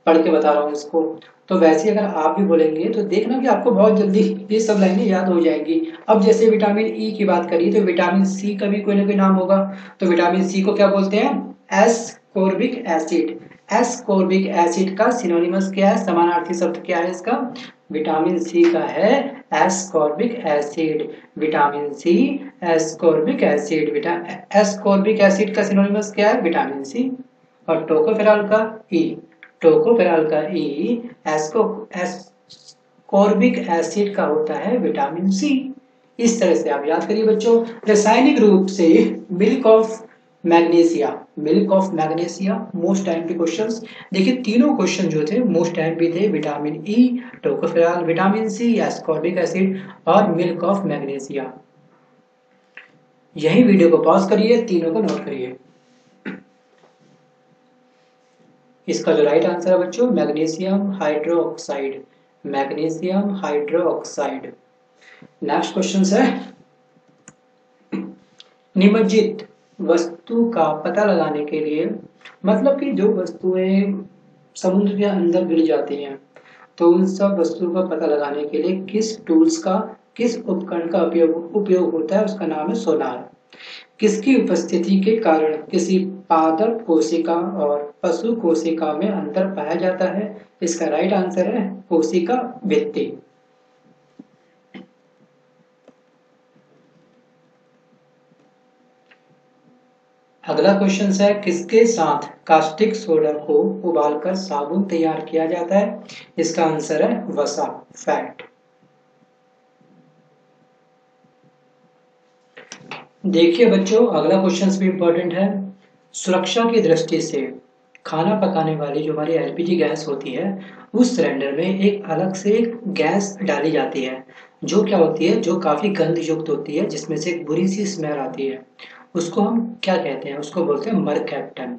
पढ़ के बता रहा हूँ इसको, तो वैसे अगर आप भी बोलेंगे तो देखना कि आपको बहुत जल्दी ये सब लाइनें याद हो जाएंगी। अब जैसे विटामिन ई की बात करिए तो विटामिन सी का भी कोई ना कोई नाम होगा। तो विटामिन सी को क्या बोलते हैं, एस्कॉर्बिक एसिड। एस्कॉर्बिक एसिड का सिनोनिमस क्या है, समानार्थी शब्द क्या है इसका, विटामिन सी का है ascorbic acid. Vitamin C ascorbic acid, ascorbic acid का सिनोनिमस क्या है, विटामिन सी। और टोकोफेराल का ई, टोकोफेराल का ई एस्कॉर्बिक एसिड का होता है विटामिन सी। इस तरह से आप याद करिए बच्चों। रासायनिक रूप से milk of magnesia most time के क्वेश्चंस। देखिए तीनों क्वेश्चन जो थे मोस्ट टाइम भी थे, vitamin E, tocopherol, vitamin C, ascorbic acid और मिल्क ऑफ मैग्नीशिया। यही वीडियो को पॉज करिए, तीनों को नोट करिए। इसका जो राइट आंसर है बच्चों magnesium hydroxide, magnesium hydroxide. Next question है, निमज्जित वस्तु का पता लगाने के लिए, मतलब कि जो वस्तुएं समुद्र के अंदर गिर जाती हैं तो उन सब वस्तुओं का पता लगाने के लिए किस टूल्स का, किस उपकरण का उपयोग होता है, उसका नाम है सोनार। किसकी उपस्थिति के कारण किसी पादप कोशिका और पशु कोशिका में अंतर पाया जाता है? इसका राइट आंसर है कोशिका भित्ति। अगला क्वेश्चन है, किसके साथ कास्टिक सोडा को उबालकर साबुन तैयार किया जाता है? इसका आंसर है वसा, फैट। देखिए बच्चों अगला क्वेश्चन भी इंपॉर्टेंट है। सुरक्षा की दृष्टि से खाना पकाने वाली जो हमारी एलपीजी गैस होती है उस सिलेंडर में एक अलग से एक गैस डाली जाती है जो क्या होती है, जो काफी गंध युक्त होती है, जिसमें से एक बुरी सी स्मेल आती है। उसको हम क्या कहते हैं? उसको बोलते हैं मर कैप्टन।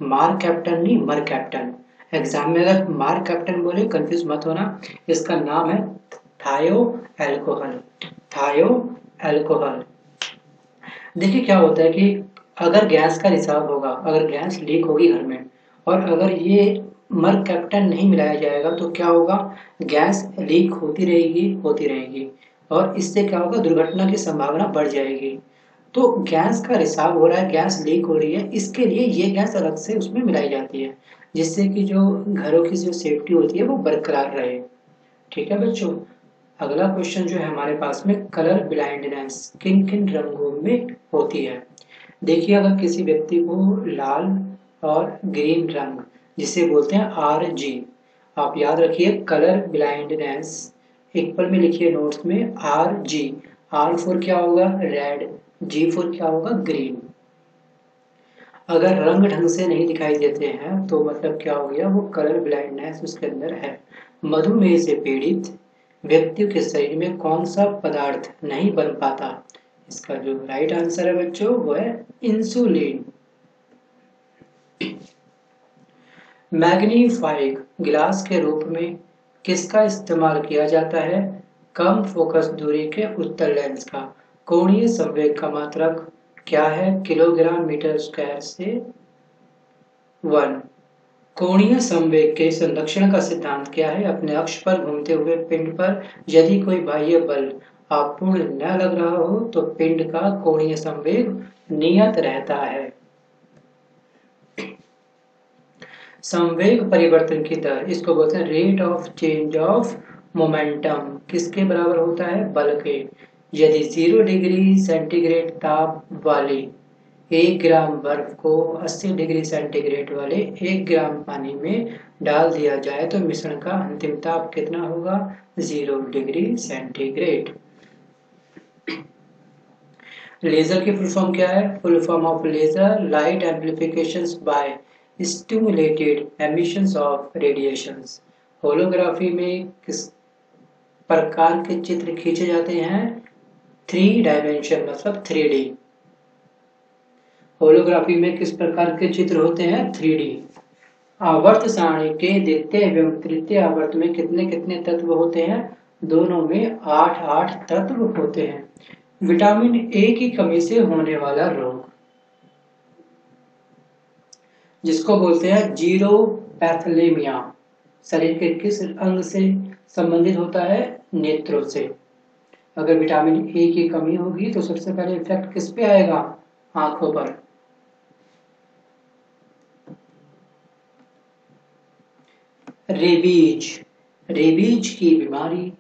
मार कैप्टन नहीं, मर कैप्टन। एग्जाम में अगर मार कैप्टन बोले कंफ्यूज मत होना, इसका नाम है थायो एल्कोहल, थायो एल्कोहल। देखिए क्या होता है कि अगर गैस का रिसाव होगा, अगर गैस लीक होगी घर में और अगर ये मर कैप्टन नहीं मिलाया जाएगा तो क्या होगा, गैस लीक होती रहेगी और इससे क्या होगा, दुर्घटना की संभावना बढ़ जाएगी। तो गैस का रिसाव हो रहा है, गैस लीक हो रही है, इसके लिए ये गैस अलग से उसमें मिलाई जाती है जिससे कि जो घरों की जो सेफ्टी होती है वो बरकरार रहे। ठीक है बच्चों। अगला क्वेश्चन जो है हमारे पास में, कलर ब्लाइंडनेस किन किन रंगों में होती है? देखिए अगर किसी व्यक्ति को लाल और ग्रीन रंग जिसे बोलते हैं RG, आप याद रखिए कलर ब्लाइंडनेस एक पल में लिखिए नोट्स में RG। R फॉर क्या होगा, रेड, G फॉर क्या होगा, ग्रीन। अगर रंग ढंग से नहीं दिखाई देते हैं तो मतलब क्या हो गया, वो कलर ब्लाइंडनेस उसके अंदर है। मधुमेह से पीड़ित व्यक्तियों के शरीर में कौन सा पदार्थ नहीं बन पाता? इसका जो राइट आंसर है बच्चों वो है इंसुलिन। मैग्नीफाइंग ग्लास के रूप में किसका इस्तेमाल किया जाता है? कम फोकस दूरी के उत्तल लेंस का। कोणीय संवेग का मात्रक क्या है? किलोग्राम मीटर स्क्वायर से 1। कोणीय संवेग के संरक्षण का सिद्धांत क्या है? अपने अक्ष पर घूमते हुए पिंड पर यदि कोई बाह्य बल अपूर्ण न लग रहा हो तो पिंड का कोणीय संवेग नियत रहता है। संवेग परिवर्तन की दर, इसको बोलते हैं rate of change of momentum, किसके बराबर होता है? बल के। यदि 0 डिग्री सेंटीग्रेड ताप वाली 1 ग्राम बर्फ को 80 डिग्री सेंटीग्रेड वाले 1 ग्राम पानी में डाल दिया जाए तो मिश्रण का अंतिम ताप कितना होगा? 0 डिग्री सेंटीग्रेड। लेजर की फुल फॉर्म क्या है? Full form of laser, light amplification by stimulated emissions of radiations. Holography में किस प्रकार के चित्र खींचे जाते हैं? 3 डायमेंशन मतलब 3D। होलोग्राफी में किस प्रकार के चित्र होते हैं? 3D। आवर्त सारणी के द्वितीय एवं तृतीय आवर्त में कितने कितने तत्व होते हैं? दोनों में 8-8 तत्व होते हैं। विटामिन ए की कमी से होने वाला रोग जिसको बोलते हैं जीरोपैथलेमिया, शरीर के किस अंग से संबंधित होता है? नेत्रों से। अगर विटामिन ए की कमी होगी तो सबसे पहले इफेक्ट किस पे आएगा? आंखों पर। रेबीज, रेबीज की बीमारी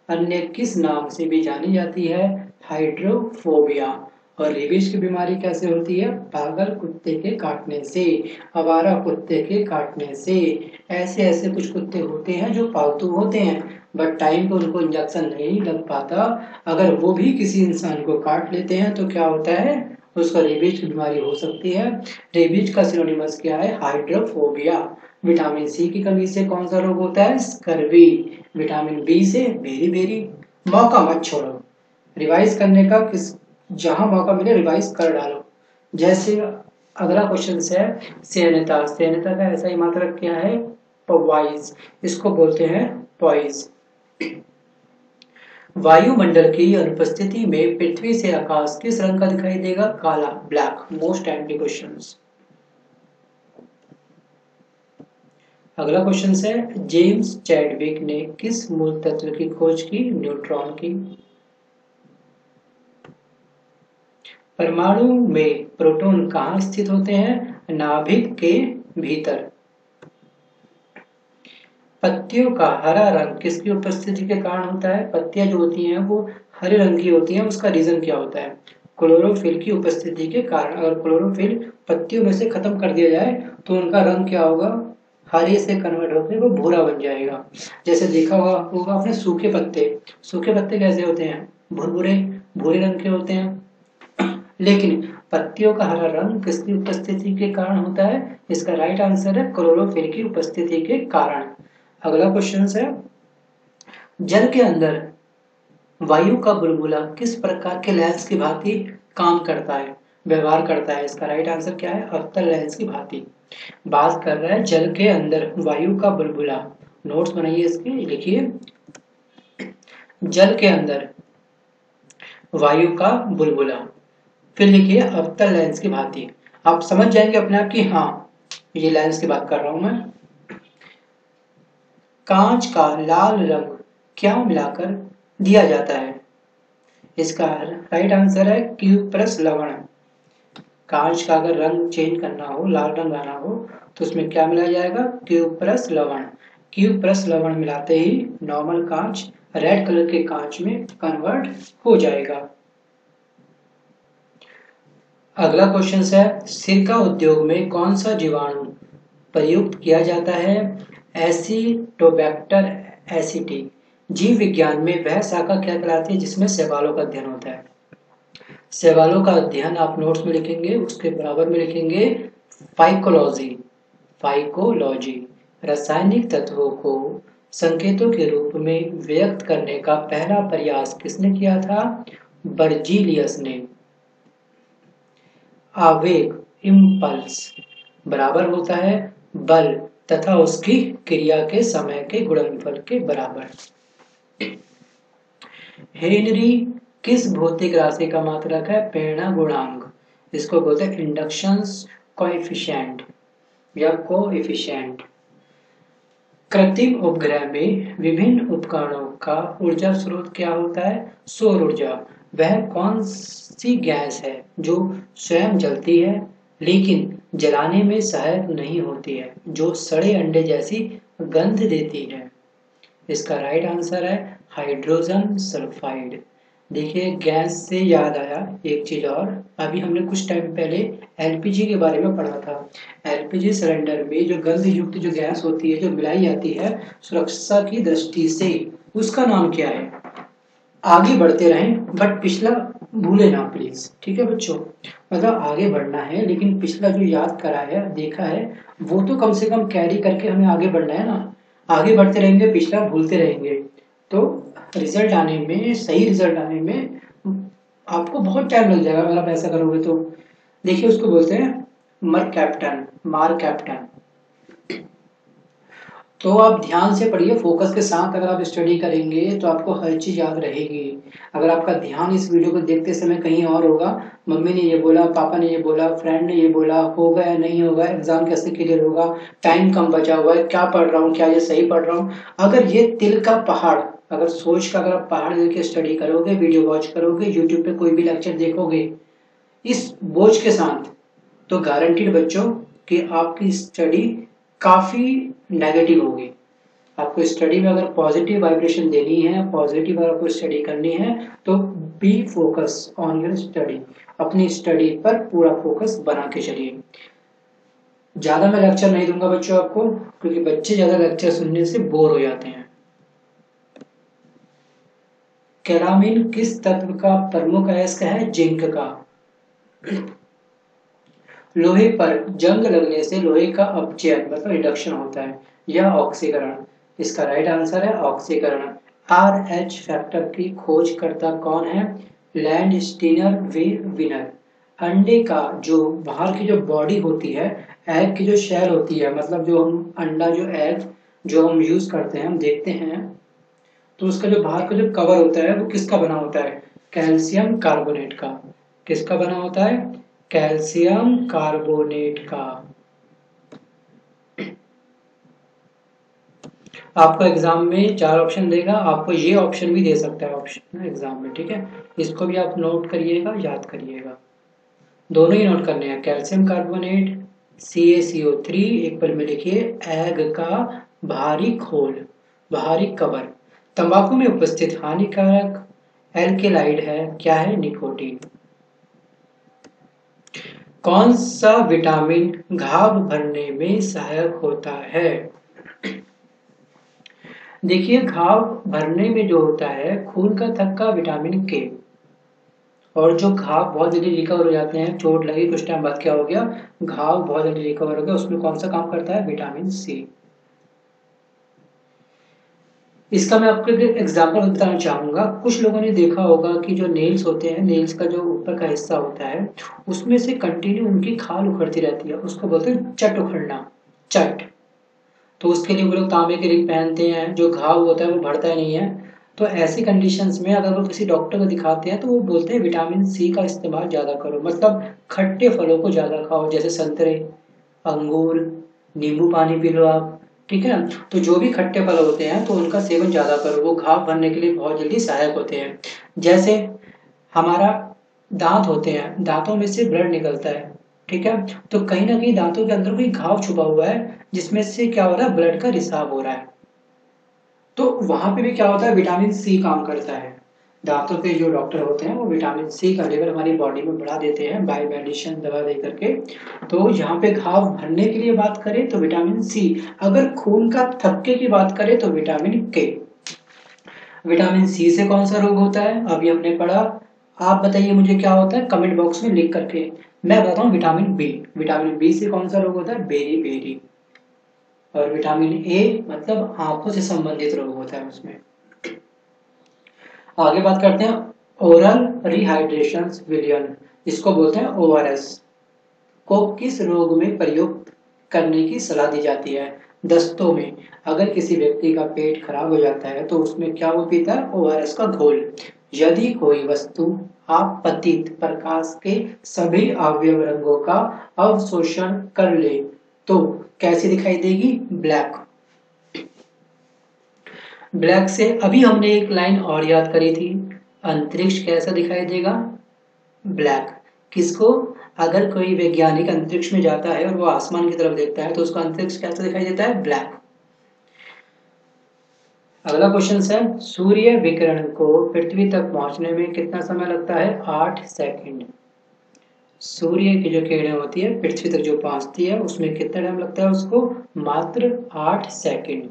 अन्य किस नाम से भी जानी जाती है? हाइड्रोफोबिया। और रेबीज की बीमारी कैसे होती है? पागल कुत्ते के काटने से, आवारा कुत्ते के काटने से। ऐसे ऐसे कुछ कुत्ते होते हैं जो पालतू होते हैं, बट टाइम पे उनको इंजेक्शन नहीं लग पाता। अगर वो भी किसी इंसान को काट लेते हैं तो क्या होता है? उसको रेबीज की बीमारी हो सकती है। रेबीज का सिनोनिमस क्या है? हाइड्रोफोबिया। विटामिन सी की कमी से कौन सा रोग होता है? स्कर्वी। विटामिन बी से बेरी। मौका मत छोड़ो, रिवाइज करने का जहां मौका मिले रिवाइज कर डालो। जैसे अगला क्वेश्चन है सेहनता। सेहनता का ऐसा ही मात्रक क्या है? पॉइज। इसको बोलते हैं पॉइज। वायुमंडल की अनुपस्थिति में पृथ्वी से आकाश किस रंग का दिखाई देगा? काला, ब्लैक। Most timely questions. अगला क्वेश्चन है जेम्स चैडविक ने किस मूल तत्व की खोज की? न्यूट्रॉन की। परमाणु में प्रोटॉन कहाँ स्थित होते हैं? नाभिक के भीतर। पत्तियों का हरा रंग किसकी उपस्थिति के कारण होता है? पत्तियां जो होती हैं वो हरे रंग की होती हैं, उसका रीजन क्या होता है? क्लोरोफिल की उपस्थिति के कारण। अगर क्लोरोफिल पत्तियों में से खत्म कर दिया जाए तो उनका रंग क्या होगा? हरे से कन्वर्ट होकर वो भूरा बन जाएगा। जैसे देखा होगा आपने सूखे पत्ते। सूखे पत्ते कैसे होते हैं? भूरे भूरे रंग के होते हैं। लेकिन पत्तियों का हरा रंग किसकी उपस्थिति के कारण होता है? इसका राइट आंसर है क्लोरोफिल की उपस्थिति के कारण। अगला क्वेश्चन है जल के अंदर वायु का बुलबुला किस प्रकार के लेंस की भांति काम करता है, व्यवहार करता है? इसका राइट आंसर क्या है? अवतल लेंस की भांति। बात कर रहा है जल के अंदर वायु का बुलबुला। नोट्स बनाइए इसके, लिखिए जल के अंदर वायु का बुलबुला, फिर लिखिए अवतल लेंस की भांति। आप समझ जाएंगे अपने आप की हाँ ये लेंस की बात कर रहा हूं मैं। कांच का लाल रंग क्या मिलाकर दिया जाता है? इसका राइट आंसर है क्यूप्रस लवण। कांच का अगर रंग चेंज करना हो, लाल रंग आना हो, तो उसमें क्या मिलाया जाएगा? क्यूप्रस लवण। क्यूप्रस लवण मिलाते ही नॉर्मल कांच रेड कलर के कांच में कन्वर्ट हो जाएगा। अगला क्वेश्चन है सिरका उद्योग में कौन सा जीवाणु प्रयुक्त किया जाता है? एसिटोबैक्टर एसिटी। जीव विज्ञान में वह शाखा क्या कहलाती है जिसमें शैवालों का अध्ययन होता है? शैवालों का अध्ययन आप नोट्स में लिखेंगे, उसके बराबर में लिखेंगे फाइकोलॉजी। फाइकोलॉजी। रासायनिक तत्वों को संकेतों के रूप में व्यक्त करने का पहला प्रयास किसने किया था? बर्जीलियस ने। आवेग इम्पल्स बराबर होता है बल तथा उसकी क्रिया के समय के गुणनफल के बराबर। हेनरी किस भौतिक राशि का मात्रक है? प्रेरणा गुणांक। इसको बोलते हैं इंडक्शन कोएफिशिएंट या कोएफिशिएंट। कृत्रिम उपग्रह में विभिन्न उपकरणों का ऊर्जा स्रोत क्या होता है? सौर ऊर्जा। वह कौन सी गैस है जो स्वयं जलती है लेकिन जलाने में सहायक नहीं होती है, जो सड़े अंडे जैसी गंध देती है? इसका राइट आंसर है हाइड्रोजन सल्फाइड। देखिए गैस से याद आया एक चीज और, अभी हमने कुछ टाइम पहले एलपीजी के बारे में पढ़ा था। एलपीजी सिलेंडर में जो गंध युक्त जो गैस होती है जो मिलाई जाती है सुरक्षा की दृष्टि से, उसका नाम क्या है? आगे बढ़ते रहें बट पिछला भूले ना प्लीज, ठीक है बच्चों। मतलब आगे बढ़ना है लेकिन पिछला जो याद करा है, देखा है, वो तो कम से कम कैरी करके हमें आगे बढ़ना है ना। आगे बढ़ते रहेंगे पिछला भूलते रहेंगे तो रिजल्ट आने में, सही रिजल्ट आने में आपको बहुत टाइम लग जाएगा अगर आप ऐसा करोगे तो। देखिए उसको बोलते हैं मर कैप्टन। तो आप ध्यान से पढ़िए, फोकस के साथ अगर आप स्टडी करेंगे तो आपको हर चीज याद रहेगी। अगर आपका ध्यान इस वीडियो को देखते समय कहीं और होगा, मम्मी ने ये बोला, पापा ने ये बोला, फ्रेंड ने ये बोला, होगा या नहीं होगा, एग्जाम कैसे क्लियर होगा, टाइम कम बचा हुआ है, क्या पढ़ रहा हूँ, क्या ये सही पढ़ रहा हूँ, अगर ये तिल का पहाड़, अगर सोच का अगर आप पहाड़ लेके स्टडी करोगे, वीडियो वॉच करोगे, यूट्यूब पे कोई भी लेक्चर देखोगे इस बोझ के साथ, तो गारंटीड बच्चों कि आपकी स्टडी काफी नेगेटिव होगी। आपको स्टडी में अगर पॉजिटिव वाइब्रेशन देनी है, पॉजिटिव अगर आपको स्टडी करनी है, तो B focus on your study, अपनी स्टडी पर पूरा फोकस बना के चलिए। ज्यादा मैं लेक्चर नहीं दूंगा बच्चों आपको, क्योंकि बच्चे ज्यादा लेक्चर सुनने से बोर हो जाते हैं। कैलामिन किस तत्व का प्रमुख अयस्क है? जिंक का। लोहे पर जंग लगने से लोहे का अपचयन मतलब रिडक्शन होता है या ऑक्सीकरण। इसका राइट आंसर है ऑक्सीकरण। RH फैक्टर की खोजकर्ता कौन है? लैंड स्टीनर वे विनर। अंडे का जो बाहर की जो बॉडी होती है, एग की जो शेल होती है, मतलब जो हम अंडा जो एग जो हम यूज करते हैं, हम देखते हैं, तो उसका जो बाहर का जो कवर होता है वो किसका बना होता है? कैल्शियम कार्बोनेट का। किसका बना होता है? कैल्शियम कार्बोनेट का। आपको एग्जाम में 4 ऑप्शन देगा, आपको ये ऑप्शन भी दे सकता है ऑप्शन एग्जाम में, ठीक है। इसको भी आप नोट करिएगा, याद करिएगा, दोनों ही नोट करने हैं। कैल्शियम कार्बोनेट CaCO3, एक पर में लिखिए एग का बाहरी खोल, बाहरी कवर। तंबाकू में उपस्थित हानिकारक एल्केलाइड है, क्या है? निकोटीन। कौन सा विटामिन घाव भरने में सहायक होता है? देखिए, घाव भरने में जो होता है खून का थक्का विटामिन के, और जो घाव बहुत जल्दी रिकवर हो जाते हैं, चोट लगी कुछ टाइम बाद क्या हो गया, घाव बहुत जल्दी रिकवर हो गया, उसमें कौन सा काम करता है? Vitamin C. इसका मैं आपको एक एग्जाम्पल बताना चाहूंगा। कुछ लोगों ने देखा होगा कि जो नेल्स होते हैं, नेल्स का जो ऊपर का हिस्सा होता है, उसमें से कंटिन्यू उनकी खाल उखड़ती रहती है, उसको बोलते हैं चट उखड़ना, चट। तो उसके लिए वो लोग तांबे के रिंग पहनते हैं, जो घाव होता है वो भरता ही नहीं है। तो ऐसी कंडीशंस में अगर वो किसी डॉक्टर को दिखाते हैं तो वो बोलते हैं विटामिन सी का इस्तेमाल ज्यादा करो, मतलब खट्टे फलों को ज्यादा खाओ, जैसे संतरे, अंगूर, नींबू पानी पी लो आप, ठीक है। तो जो भी खट्टे फल होते हैं तो उनका सेवन ज्यादा करो, वो घाव भरने के लिए बहुत जल्दी सहायक होते हैं। जैसे हमारा दांत होते हैं, दांतों में से ब्लड निकलता है, ठीक है। तो कहीं ना कहीं दांतों के अंदर कोई घाव छुपा हुआ है, जिसमें से क्या हो रहा है? ब्लड का रिसाव हो रहा है। तो वहां पे भी क्या होता है? विटामिन सी काम करता है। दांतों के जो डॉक्टर होते हैं वो विटामिन सी का लेवल हमारी बॉडी में बढ़ा देते हैं बाय मेडिसिन, दवा दे करके। तो यहाँ पे घाव भरने के लिए बात करें तो विटामिन सी, अगर खून का थक्के की बात करें तो विटामिन के। विटामिन सी से कौन सा रोग होता है? अभी हमने पढ़ा। आप बताइए मुझे क्या होता है, कमेंट बॉक्स में लिख करके। मैं बताता हूँ विटामिन बी। विटामिन बी से कौन सा रोग होता है? Beriberi. और विटामिन ए मतलब आंखों से संबंधित रोग होता है उसमें। आगे बात करते हैं ओरल रिहाइड्रेशन विलियन, इसको बोलते हैं ORS, को किस रोग में प्रयोग करने की सलाह दी जाती है? दस्तों में। अगर किसी व्यक्ति का पेट खराब हो जाता है तो उसमें क्या वो पीता है? ORS का घोल। यदि कोई वस्तु आपतित प्रकाश के सभी अवयव रंगों का अवशोषण कर ले तो कैसी दिखाई देगी? ब्लैक। ब्लैक से अभी हमने एक लाइन और याद करी थी, अंतरिक्ष कैसा दिखाई देगा? ब्लैक। किसको? अगर कोई वैज्ञानिक अंतरिक्ष में जाता है और वो आसमान की तरफ देखता है तो उसको अंतरिक्ष कैसा दिखाई देता है? ब्लैक। अगला क्वेश्चन है, सूर्य विकिरण को पृथ्वी तक पहुंचने में कितना समय लगता है? 8 सेकंड। सूर्य की जो किरणें होती है पृथ्वी तक जो पहुंचती है उसमें कितना टाइम लगता है उसको? मात्र 8 सेकंड।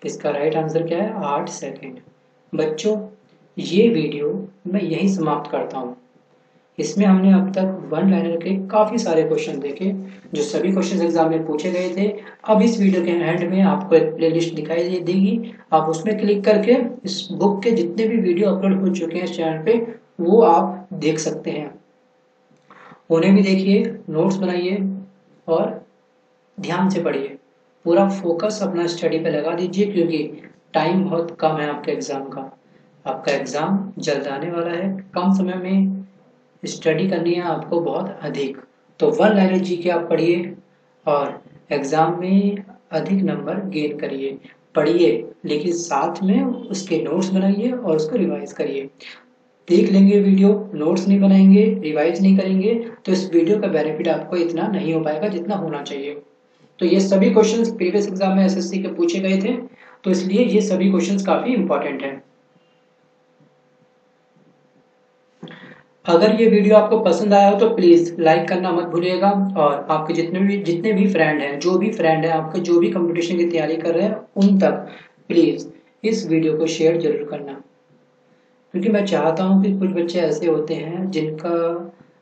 इसका राइट आंसर क्या है? 8 सेकंड। बच्चों, ये वीडियो मैं यहीं समाप्त करता हूँ। इसमें हमने अब तक वन लाइनर के काफी सारे क्वेश्चन देखे, जो सभी क्वेश्चन एग्जाम में पूछे गए थे। अब इस वीडियो के एंड में आपको एक प्लेलिस्ट दिखाई देगी, आप उसमें क्लिक करके इस बुक के जितने भी वीडियो अपलोड हो चुके हैं इस चैनल पे वो आप देख सकते हैं। उन्हें भी देखिए, नोट्स बनाइए और ध्यान से पढ़िए, पूरा फोकस अपना स्टडी पे लगा दीजिए, क्योंकि टाइम बहुत कम है आपके एग्जाम का। आपका एग्जाम जल्द आने वाला है, कम समय में स्टडी करनी है आपको बहुत अधिक। तो वन लाइनर जीके आप पढ़िए और एग्जाम में अधिक नंबर गेन करिए। पढ़िए लेकिन साथ में उसके नोट्स बनाइए और उसको रिवाइज करिए। देख लेंगे वीडियो, नोट्स नहीं बनाएंगे, रिवाइज नहीं करेंगे तो इस वीडियो का बेनिफिट आपको इतना नहीं हो पाएगा जितना होना चाहिए। तो ये सभी क्वेश्चंस प्रीवियस एग्जाम में एसएससी के पूछे गए थे, तो इसलिए ये सभी क्वेश्चंस काफी इंपॉर्टेंट हैं। अगर ये वीडियो आपको पसंद आया हो तो प्लीज लाइक करना मत भूलिएगा, और आपके जितने भी फ्रेंड हैं, जो भी फ्रेंड है आपके, जो भी कंपटीशन की तैयारी कर रहे हैं, उन तक प्लीज इस वीडियो को शेयर जरूर करना। क्योंकि मैं चाहता हूँ कि कुछ बच्चे ऐसे होते हैं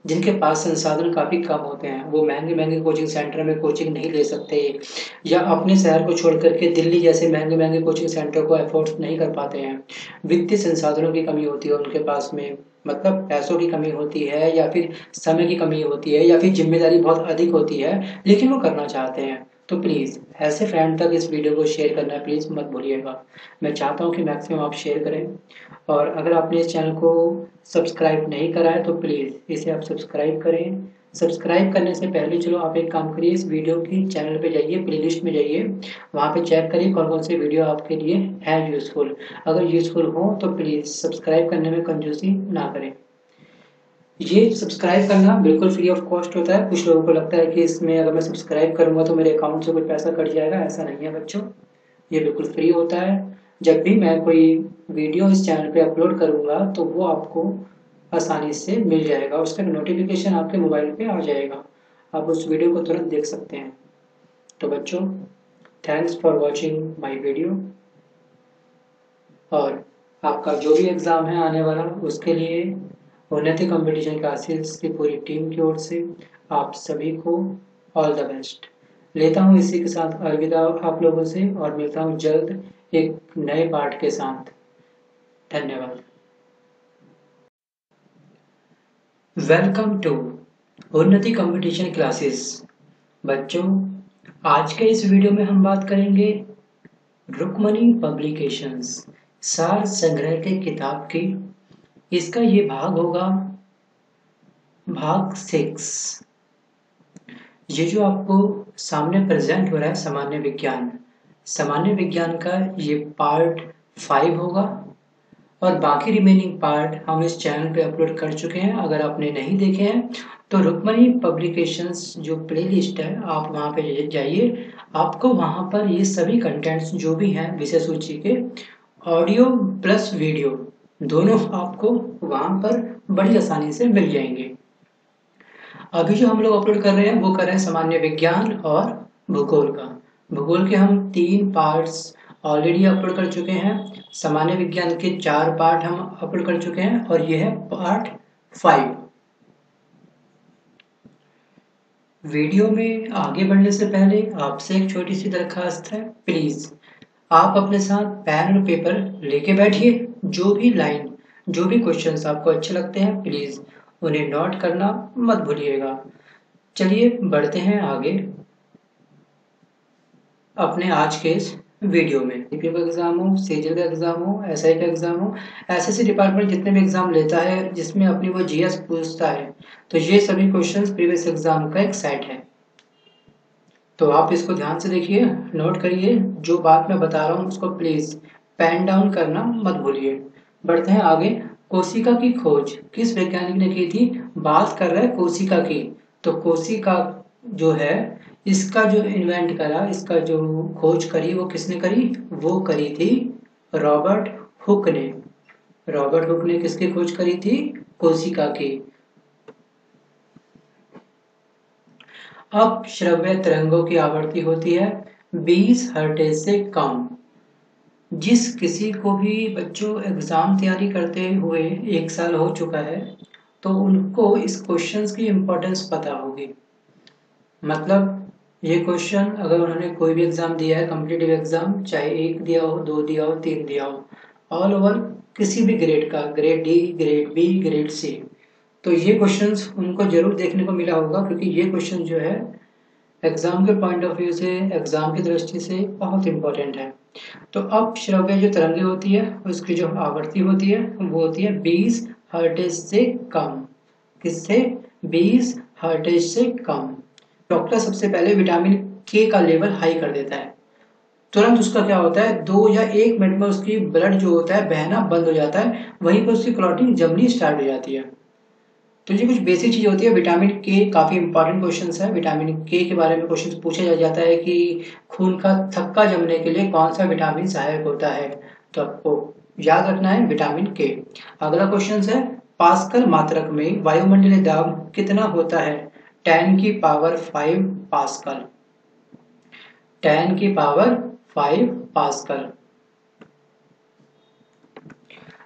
जिनके पास संसाधन काफ़ी कम होते हैं, वो महंगे महंगे कोचिंग सेंटर में कोचिंग नहीं ले सकते, या अपने शहर को छोड़ करके दिल्ली जैसे महंगे महंगे कोचिंग सेंटर को अफोर्ड नहीं कर पाते हैं। वित्तीय संसाधनों की कमी होती है उनके पास में, मतलब पैसों की कमी होती है, या फिर समय की कमी होती है, या फिर जिम्मेदारी बहुत अधिक होती है, लेकिन वो करना चाहते हैं। तो प्लीज़ ऐसे फ्रेंड तक इस वीडियो को शेयर करना प्लीज़ मत भूलिएगा। मैं चाहता हूँ कि मैक्सिमम आप शेयर करें, और अगर आपने इस चैनल को सब्सक्राइब नहीं करा है तो प्लीज़ इसे आप सब्सक्राइब करें। सब्सक्राइब करने से पहले चलो आप एक काम करिए, इस वीडियो की चैनल पे जाइए, प्लेलिस्ट में जाइए, वहाँ पे चेक करिए कौन कौन से वीडियो आपके लिए है यूज़फुल। अगर यूज़फुल हो तो प्लीज़ सब्सक्राइब करने में कंजूसी ना करें। ये सब्सक्राइब करना बिल्कुल फ्री ऑफ कॉस्ट होता है। कुछ लोगों को लगता है कि इसमें अगर मैं सब्सक्राइब करूंगा तो मेरे अकाउंट से कुछ पैसा कट जाएगा, ऐसा नहीं है बच्चों, ये बिल्कुल फ्री होता है। जब भी मैं कोई वीडियो इस चैनल पे अपलोड करूंगा तो वो आपको आसानी से मिल जाएगा, उसका नोटिफिकेशन आपके मोबाइल पे आ जाएगा, आप उस वीडियो को तुरंत देख सकते हैं। तो बच्चों, thanks for watching my video, और आपका जो भी एग्ज़ाम है आने वाला, उसके लिए उन्नति कंपटीशन क्लासेस की पूरी टीम की ओर से आप सभी को ऑल द बेस्ट। लेता हूँ इसी के साथ अलविदा आप लोगों से, और मिलता हूँ जल्द एक नए पार्ट के साथ। धन्यवाद। वेलकम टू उन्नति कंपटीशन क्लासेस। बच्चों, आज के इस वीडियो में हम बात करेंगे रुक्मणी पब्लिकेशंस सार संग्रह के किताब की। इसका ये भाग होगा भाग 6। ये जो आपको सामने प्रेजेंट हो रहा है सामान्य विज्ञान का ये पार्ट 5 होगा, और बाकी रिमेनिंग पार्ट हम इस चैनल पे अपलोड कर चुके हैं। अगर आपने नहीं देखे हैं तो रुक्मणी पब्लिकेशंस जो प्लेलिस्ट है आप वहाँ पे जाइए, आपको वहाँ पर ये सभी कंटेंट्स जो भी हैं विषय सूची के ऑडियो प्लस वीडियो दोनों आपको वहाँ पर बड़ी आसानी से मिल जाएंगे। अभी जो हम लोग अपलोड कर रहे हैं वो कर रहे हैं सामान्य विज्ञान और भूगोल का। भूगोल के हम 3 पार्ट्स ऑलरेडी अपलोड कर चुके हैं, सामान्य विज्ञान के 4 पार्ट हम अपलोड कर चुके हैं, और यह है पार्ट 5। वीडियो में आगे बढ़ने से पहले आपसे एक छोटी सी दरखास्त है, प्लीज आप अपने साथ पेन और पेपर लेके बैठिए। जो भी लाइन, जो भी क्वेश्चंस आपको अच्छे लगते हैं प्लीज उन्हें नोट करना मत भूलिएगा। चलिए बढ़ते हैं आगे अपने आज के इस वीडियो में। सीपीओ का एग्जाम हो, सीजीएल का एग्जाम हो, एसआई का एग्जाम हो, एसएससी डिपार्टमेंट जितने भी एग्जाम लेता है जिसमें अपनी वो जीएस पूछता है, तो ये सभी क्वेश्चंस प्रीवियस एग्जाम का एक सेट है। तो आप इसको ध्यान से देखिए, नोट करिए, जो बात मैं बता रहा हूँ उसको प्लीज पेन डाउन करना मत भूलिए। बढ़ते हैं आगे। कोशिका की खोज किस वैज्ञानिक ने की थी? बात कर रहे हैं कोशिका की। तो कोशिका जो है, इसका जो इन्वेंट करा, इसका जो खोज करी, वो किसने करी? वो करी थी रॉबर्ट हुक ने। रॉबर्ट हुक ने किसकी खोज करी थी? कोशिका की। अब श्रव्य तरंगों की आवृत्ति होती है 20 हर्ट्ज से कम। जिस किसी को भी बच्चों एग्जाम तैयारी करते हुए 1 साल हो चुका है तो उनको इस क्वेश्चंस की इम्पोर्टेंस पता होगी। मतलब ये क्वेश्चन अगर उन्होंने कोई भी एग्जाम दिया है, कॉम्पिटिटिव एग्जाम, चाहे 1 दिया हो, 2 दिया हो, 3 दिया हो, ऑल ओवर किसी भी ग्रेड का, grade D, grade B, grade C, तो ये क्वेश्चंस उनको जरूर देखने को मिला होगा, क्योंकि ये क्वेश्चन जो है एग्जाम के पॉइंट ऑफ व्यू से, एग्जाम की दृष्टि से बहुत इंपॉर्टेंट है। तो अब श्रव्य जो तरंगे होती है उसकी जो आवृत्ति होती है वो होती है 20 हर्ट्ज से कम। किससे? 20 हर्ट्ज से कम। डॉक्टर सबसे पहले विटामिन के का लेवल हाई कर देता है, तुरंत उसका क्या होता है, 2 या 1 मिनट में उसकी ब्लड जो होता है बहना बंद हो जाता है, वहीं पर उसकी क्लॉटिंग जमनी स्टार्ट हो जाती है। तो ये कुछ बेसिक चीज होती है। विटामिन के काफी इंपॉर्टेंट क्वेश्चन है। विटामिन के बारे में क्वेश्चन पूछा जाता है कि खून का थक्का जमने के लिए कौन सा विटामिन सहायक होता है, तो आपको याद रखना है विटामिन के। अगला क्वेश्चन है, पास्कल मात्रक में वायुमंडलीय दाब कितना होता है? 10⁵ पास्कल। 10⁵ पास्कल।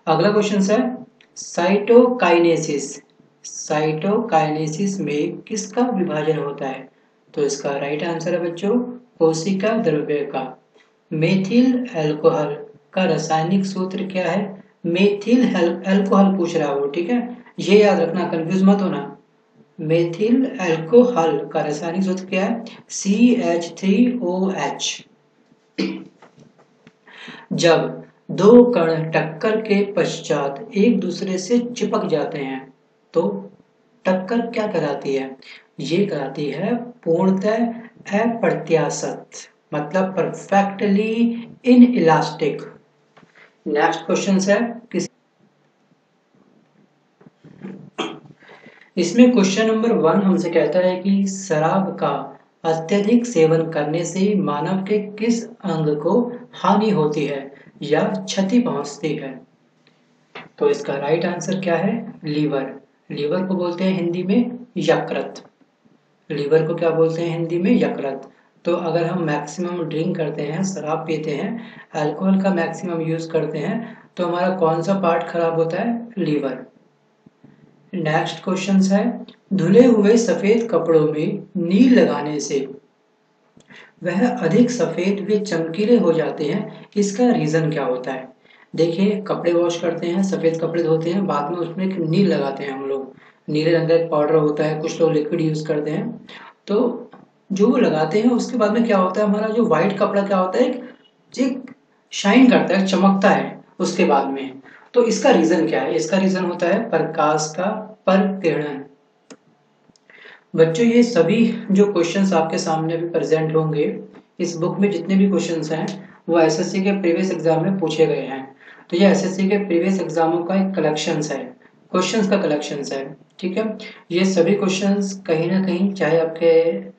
अगला क्वेश्चन है, साइटोकाइनेसिस। साइटोकाइनेसिस में किसका विभाजन होता है? तो इसका राइट आंसर है बच्चों कोशिका द्रव्य का। मेथिल अल्कोहल का रासायनिक सूत्र क्या है? मेथिल अल्कोहल पूछ रहा है वो, ठीक है, ये याद रखना, कंफ्यूज मत होना। मेथिल अल्कोहल का रासायनिक सूत्र क्या है? CH3OH। जब दो कण टक्कर के पश्चात एक दूसरे से चिपक जाते हैं तो टक्कर क्या कराती है? ये कराती है पूर्णतः अप्रत्याशित, मतलब परफेक्टली इनइलास्टिक। नेक्स्ट क्वेश्चन है, इसमें क्वेश्चन नंबर 1 हमसे कहता है कि शराब का अत्यधिक सेवन करने से मानव के किस अंग को हानि होती है या क्षति पहुंचती है? तो इसका राइट आंसर क्या है? लीवर। लीवर को बोलते हैं हिंदी में यकृत। लीवर को क्या बोलते हैं हिंदी में? यकृत। तो अगर हम मैक्सिमम ड्रिंक करते हैं, शराब पीते हैं, अल्कोहल का मैक्सिमम यूज करते हैं, तो हमारा कौन सा पार्ट खराब होता है? लीवर। नेक्स्ट क्वेश्चन है, धुले हुए सफेद कपड़ों में नील लगाने से वह अधिक सफेद व चमकीले हो जाते हैं, इसका रीजन क्या होता है? देखिए, कपड़े वॉश करते हैं, सफेद कपड़े धोते हैं, बाद में उसमें एक नील लगाते हैं हम लोग। नीले रंग का एक पाउडर होता है, कुछ लोग लिक्विड यूज करते हैं। तो जो वो लगाते हैं उसके बाद में क्या होता है, हमारा जो व्हाइट कपड़ा क्या होता है, एक शाइन करता है, चमकता है उसके बाद में। तो इसका रीजन क्या है? इसका रीजन होता है प्रकाश का परकिरण। बच्चों, ये सभी जो क्वेश्चंस आपके सामने भी प्रेजेंट होंगे, इस बुक में जितने भी क्वेश्चंस हैं वो एसएससी के प्रीवियस एग्जाम में पूछे गए हैं। तो ये एसएससी के प्रीवियस एग्जामों का एक कलेक्शंस है, क्वेश्चंस का कलेक्शंस है, ठीक है। ये सभी क्वेश्चंस कहीं ना कहीं, चाहे आपके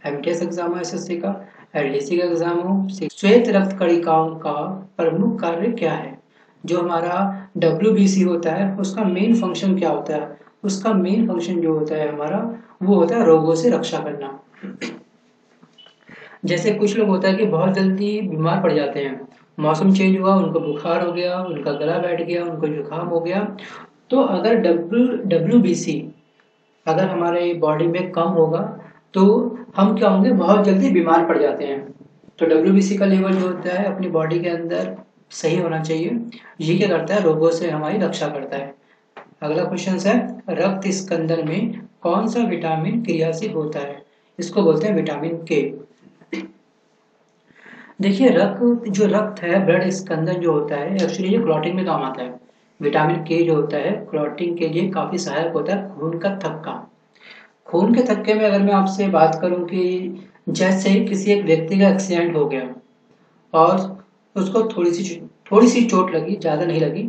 एमटीएस एग्जाम हो, एसएससी का, एलडीसी का एग्जाम हो, श्वेत रक्त कणिकाओं का प्रमुख कार्य क्या है? जो हमारा WBC होता है उसका मेन फंक्शन क्या होता है? उसका मेन फंक्शन जो होता है हमारा, वो होता है रोगों से रक्षा करना। जैसे कुछ लोग होता है कि बहुत जल्दी बीमार पड़ जाते हैं, मौसम चेंज हुआ, उनको बुखार हो गया, उनका गला बैठ गया, उनको जुकाम हो गया। तो अगर WBC अगर हमारे बॉडी में कम होगा तो हम क्या होंगे, बहुत जल्दी बीमार पड़ जाते हैं। तो WBC का लेवल जो होता है अपनी बॉडी के अंदर सही होना चाहिए। ये क्या करता है? रोगों से हमारी रक्षा करता है। अगला क्वेश्चन है, रक्त स्कंदन में कौन सा विटामिन क्रियाशील होता है? इसको बोलते हैं विटामिन के। देखिए, रक्त है, ब्लड स्कंदन जो होता है, एक्चुअली ये क्लॉटिंग में काम आता है। विटामिन के जो होता है क्लॉटिंग के लिए काफी सहायक होता है। खून का थक्का, खून के थक्के में अगर मैं आपसे बात करूं कि जैसे किसी एक व्यक्ति का एक्सीडेंट हो गया और उसको थोड़ी सी चोट लगी, ज्यादा नहीं लगी,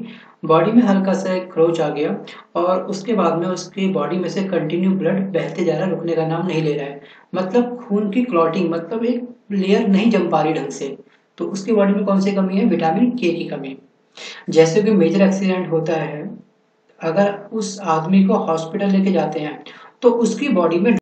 बॉडी में हल्का सा एक खरोच आ गया और उसके बाद में उसकी बॉडी में से कंटिन्यू ब्लड बहते जा रहा है, रुकने का नाम नहीं ले रहा है, मतलब खून की क्लॉटिंग, मतलब एक लेयर नहीं जम पा रही ढंग से, तो उसकी बॉडी में कौन सी कमी है? विटामिन के की कमी। जैसे कि मेजर एक्सीडेंट होता है, अगर उस आदमी को हॉस्पिटल लेके जाते हैं तो उसकी बॉडी में